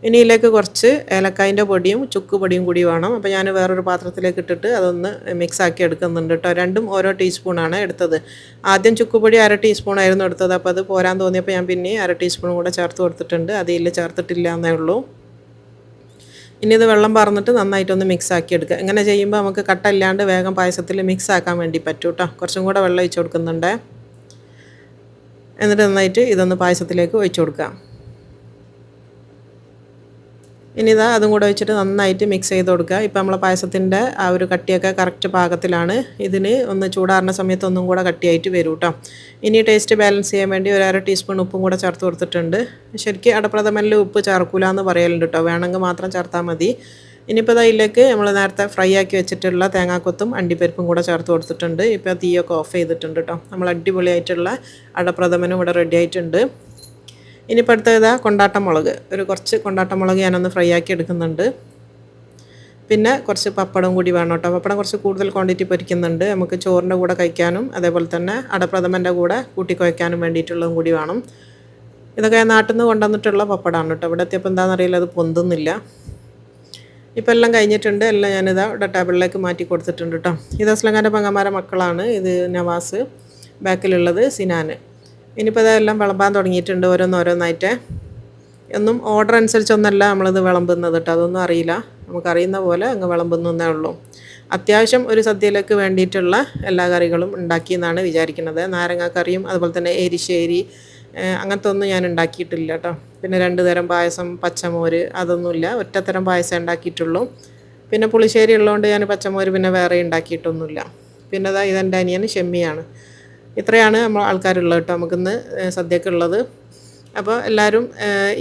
ഇനി ഇതിലേക്ക് കുറച്ച് ഏലക്കായൻ്റെ പൊടിയും ചുക്ക് പൊടിയും കൂടി വേണം. അപ്പോൾ ഞാൻ വേറൊരു പാത്രത്തിലേക്ക് ഇട്ടിട്ട് അതൊന്ന് മിക്സാക്കി എടുക്കുന്നുണ്ട് കേട്ടോ. രണ്ടും ഓരോ ടീസ്പൂണാണ് എടുത്തത്. ആദ്യം ചുക്ക് പൊടി 1/2 ടീസ്പൂണായിരുന്നു എടുത്തത്. അപ്പോൾ അത് പോരാൻ തോന്നിയപ്പോൾ ഞാൻ പിന്നെ 1/2 ടീസ്പൂൺ കൂടെ ചേർത്ത് കൊടുത്തിട്ടുണ്ട്. അത് ഇതിൽ ചേർത്തിട്ടില്ല എന്നേ ഉള്ളൂ. ഇനി ഇത് വെള്ളം പറന്നിട്ട് നന്നായിട്ടൊന്ന് മിക്സ് ആക്കി എടുക്കുക. ഇങ്ങനെ ചെയ്യുമ്പോൾ നമുക്ക് കട്ട ഇല്ലാണ്ട് വേഗം പായസത്തിൽ മിക്സ് ആക്കാൻ വേണ്ടി പറ്റും കേട്ടോ. കുറച്ചും കൂടെ വെള്ളം ഒഴിച്ച് കൊടുക്കുന്നുണ്ട്. എന്നിട്ട് നന്നായിട്ട് ഇതൊന്ന് പായസത്തിലേക്ക് ഒഴിച്ച് കൊടുക്കാം. ഇനി ഇതാ അതും കൂടെ വെച്ചിട്ട് നന്നായിട്ട് മിക്സ് ചെയ്ത് കൊടുക്കുക. ഇപ്പോൾ നമ്മളെ പായസത്തിൻ്റെ ആ ഒരു കട്ടിയൊക്കെ കറക്റ്റ് പാകത്തിലാണ്. ഇതിന് ഒന്ന് ചൂടാറുന്ന സമയത്ത് ഒന്നും കൂടെ കട്ടിയായിട്ട് വരും കേട്ടോ. ഇനി ടേസ്റ്റ് ബാലൻസ് ചെയ്യാൻ വേണ്ടി ഒരു 1/2 ടീസ്പൂൺ ഉപ്പും കൂടെ ചേർത്ത് കൊടുത്തിട്ടുണ്ട്. ശരിക്കും അടപ്രഥമനിൽ ഉപ്പ് ചേർക്കൂല എന്ന് പറയലുണ്ട് കേട്ടോ. വേണമെങ്കിൽ മാത്രം ചേർത്താൽ മതി. ഇനിയിപ്പോൾ അതിലേക്ക് നമ്മൾ നേരത്തെ ഫ്രൈ ആക്കി വെച്ചിട്ടുള്ള തേങ്ങാക്കൊത്തും അണ്ടിപ്പരിപ്പും കൂടെ ചേർത്ത് കൊടുത്തിട്ടുണ്ട്. ഇപ്പോൾ തീയൊക്കെ ഓഫ് ചെയ്തിട്ടുണ്ട് കേട്ടോ. നമ്മൾ അടിപൊളിയായിട്ടുള്ള അടപ്രഥമനും ഇവിടെ റെഡി ആയിട്ടുണ്ട്. ഇനിയിപ്പോൾ അടുത്തത് കൊണ്ടാട്ടമുളക്, ഒരു കുറച്ച് കൊണ്ടാട്ടമുളക് ഞാനൊന്ന് ഫ്രൈ ആക്കി എടുക്കുന്നുണ്ട്. പിന്നെ കുറച്ച് പപ്പടം കൂടി വേണം കേട്ടോ. പപ്പടം കുറച്ച് കൂടുതൽ ക്വാണ്ടിറ്റി പൊരിക്കുന്നുണ്ട്. നമുക്ക് ചോറിൻ്റെ കൂടെ കഴിക്കാനും അതേപോലെ തന്നെ അടപ്രഥമൻ്റെ കൂടെ കൂട്ടി കുഴയ്ക്കാനും വേണ്ടിയിട്ടുള്ളതും കൂടി വേണം. ഇതൊക്കെ നാട്ടിൽ നിന്ന് കൊണ്ടുവന്നിട്ടുള്ള പപ്പടമാണ് കേട്ടോ. ഇവിടെ എത്തിയപ്പോൾ എന്താണെന്നറിയില്ല, അത് പൊന്തുന്നില്ല. ഇപ്പോൾ എല്ലാം കഴിഞ്ഞിട്ടുണ്ട്. എല്ലാം ഞാനിതാ ഇവിടെ ടേബിളിലേക്ക് മാറ്റി കൊടുത്തിട്ടുണ്ട് കേട്ടോ. ഇത് അസ്ലങ്ങാൻ്റെ പെങ്ങന്മാരുടെ മക്കളാണ്. ഇത് നവാസ്, ബാക്കിലുള്ളത് സിനാൻ. ഇനിയിപ്പോൾ ഇതെല്ലാം വിളമ്പാൻ തുടങ്ങിയിട്ടുണ്ട് ഓരോന്നോരോന്നായിട്ട്. ഒന്നും ഓർഡർ അനുസരിച്ചൊന്നല്ല നമ്മളിത് വിളമ്പുന്നത് കേട്ടോ. അതൊന്നും അറിയില്ല, നമുക്കറിയുന്ന പോലെ അങ്ങ് വിളമ്പുന്നേ ഉള്ളൂ. അത്യാവശ്യം ഒരു സദ്യയിലേക്ക് വേണ്ടിയിട്ടുള്ള എല്ലാ കറികളും ഉണ്ടാക്കിയെന്നാണ് വിചാരിക്കുന്നത്. നാരങ്ങാക്കറിയും അതുപോലെ തന്നെ എരിശ്ശേരി അങ്ങനത്തെ ഒന്നും ഞാൻ ഉണ്ടാക്കിയിട്ടില്ല കേട്ടോ. പിന്നെ 2 തരം പായസം, പച്ചമോര് അതൊന്നുമില്ല. ഒറ്റത്തരം പായസം ഉണ്ടാക്കിയിട്ടുള്ളൂ. പിന്നെ പുളിശ്ശേരി ഉള്ളതുകൊണ്ട് ഞാൻ പച്ചമോര് പിന്നെ വേറെ ഉണ്ടാക്കിയിട്ടൊന്നുമില്ല. പിന്നെ ഇതെൻ്റെ അനിയൻ ഷെമ്മിയാണ്. ഇത്രയാണ് നമ്മൾ ആൾക്കാരുള്ളത് കേട്ടോ നമുക്കിന്ന് സദ്യക്കുള്ളത്. അപ്പോൾ എല്ലാവരും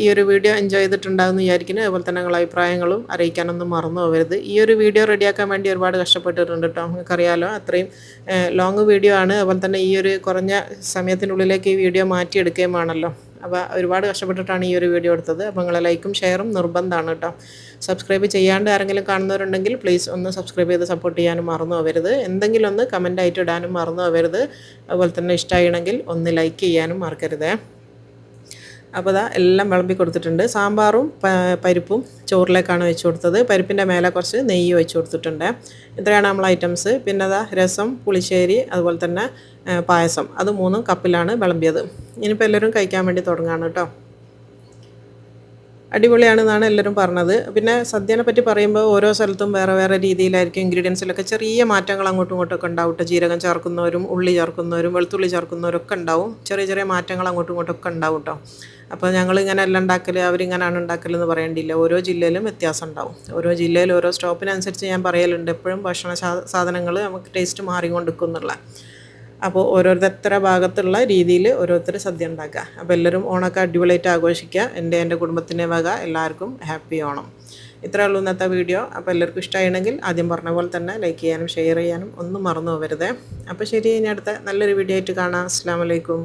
ഈ ഒരു വീഡിയോ എൻജോയ് ചെയ്തിട്ടുണ്ടാകുമെന്ന് വിചാരിക്കുന്നു. അതുപോലെ തന്നെ നിങ്ങളുടെ അഭിപ്രായങ്ങളും അറിയിക്കാനൊന്നും മറന്നു പോകരുത്. ഈ ഒരു വീഡിയോ റെഡിയാക്കാൻ വേണ്ടി ഒരുപാട് കഷ്ടപ്പെട്ടിട്ടുണ്ട് കേട്ടോ. നിങ്ങൾക്കറിയാലോ, അത്രയും ലോങ് വീഡിയോ ആണ്. അതുപോലെ തന്നെ ഈ ഒരു കുറഞ്ഞ സമയത്തിനുള്ളിലേക്ക് ഈ വീഡിയോ മാറ്റിയെടുക്കുകയും വേണമല്ലോ. അപ്പോൾ ഒരുപാട് കഷ്ടപ്പെട്ടിട്ടാണ് ഈ ഒരു വീഡിയോ എടുത്തത്. അപ്പോൾ നിങ്ങളെ ലൈക്കും ഷെയറും നിർബന്ധമാണ് കേട്ടോ. സബ്സ്ക്രൈബ് ചെയ്യാണ്ട് ആരെങ്കിലും കാണുന്നവരുണ്ടെങ്കിൽ പ്ലീസ് ഒന്ന് സബ്സ്ക്രൈബ് ചെയ്ത് സപ്പോർട്ട് ചെയ്യാനും മറന്നു പോകരുത്. എന്തെങ്കിലും ഒന്ന് കമൻ്റായിട്ട് ഇടാനും മറന്നു പോകരുത്. അതുപോലെ തന്നെ ഇഷ്ടമാണെങ്കിൽ ഒന്ന് ലൈക്ക് ചെയ്യാനും മറക്കരുത്. അപ്പോൾ എല്ലാം വിളമ്പി കൊടുത്തിട്ടുണ്ട്. സാമ്പാറും പരിപ്പും ചോറിലേക്കാണ് വെച്ച് കൊടുത്തത്. പരിപ്പിൻ്റെ മേലെ കുറച്ച് നെയ്യ് വെച്ച് കൊടുത്തിട്ടുണ്ട്. ഇത്രയാണ് നമ്മൾ ഐറ്റംസ്. പിന്നെ രസം, പുളിശ്ശേരി, അതുപോലെ തന്നെ പായസം, അത് 3 കപ്പിലാണ് വിളമ്പിയത്. ഇനിയിപ്പോൾ എല്ലാവരും കഴിക്കാൻ വേണ്ടി തുടങ്ങുകയാണ് കേട്ടോ. അടിപൊളിയാണെന്നാണ് എല്ലാവരും പറഞ്ഞത്. പിന്നെ സദ്യനെ പറ്റി പറയുമ്പോൾ ഓരോ സ്ഥലത്തും വേറെ വേറെ രീതിയിലായിരിക്കും. ഇൻഗ്രീഡിയൻസിലൊക്കെ ചെറിയ മാറ്റങ്ങൾ അങ്ങോട്ടും ഇങ്ങോട്ടൊക്കെ ഉണ്ടാവും കേട്ടോ. ജീരകം ചേർക്കുന്നവരും ഉള്ളി ചേർക്കുന്നവരും വെളുത്തുള്ളി ചേർക്കുന്നവരൊക്കെ ഉണ്ടാവും. ചെറിയ ചെറിയ മാറ്റങ്ങൾ അങ്ങോട്ടും ഇങ്ങോട്ടൊക്കെ ഉണ്ടാവും കേട്ടോ. അപ്പോൾ ഞങ്ങളിങ്ങനെ എല്ലാം ഉണ്ടാക്കൽ, അവരിങ്ങനെയാണ് ഉണ്ടാക്കലെന്ന് പറയേണ്ടിയില്ല. ഓരോ ജില്ലയിലും വ്യത്യാസം ഉണ്ടാവും. ഓരോ ജില്ലയിൽ ഓരോ സ്റ്റോപ്പിനനുസരിച്ച് ഞാൻ പറയലുണ്ട് എപ്പോഴും ഭക്ഷണ സാധനങ്ങൾ നമുക്ക് ടേസ്റ്റ് മാറിക്കൊണ്ടിരിക്കുന്നുള്ള. അപ്പോൾ ഓരോരുത്തര ഭാഗത്തുള്ള രീതിയിൽ ഓരോരുത്തർ സദ്യ ഉണ്ടാക്കുക. അപ്പോൾ എല്ലാവരും ഓണമൊക്കെ അടിപൊളിയായിട്ട് ആഘോഷിക്കുക. എൻ്റെ കുടുംബത്തിൻ്റെ വക എല്ലാവർക്കും ഹാപ്പി ഓണം. ഇത്രയേ ഉള്ളൂ ഇന്നത്തെ വീഡിയോ. അപ്പോൾ എല്ലാവർക്കും ഇഷ്ടമായിരുന്നെങ്കിൽ ആദ്യം പറഞ്ഞ പോലെ തന്നെ ലൈക്ക് ചെയ്യാനും ഷെയർ ചെയ്യാനും ഒന്നും മറന്നു പോകരുത്. അപ്പോൾ ശരി, ഇനി അടുത്ത നല്ലൊരു വീഡിയോ ആയിട്ട് കാണാം. അസ്സലാമു അലൈക്കും.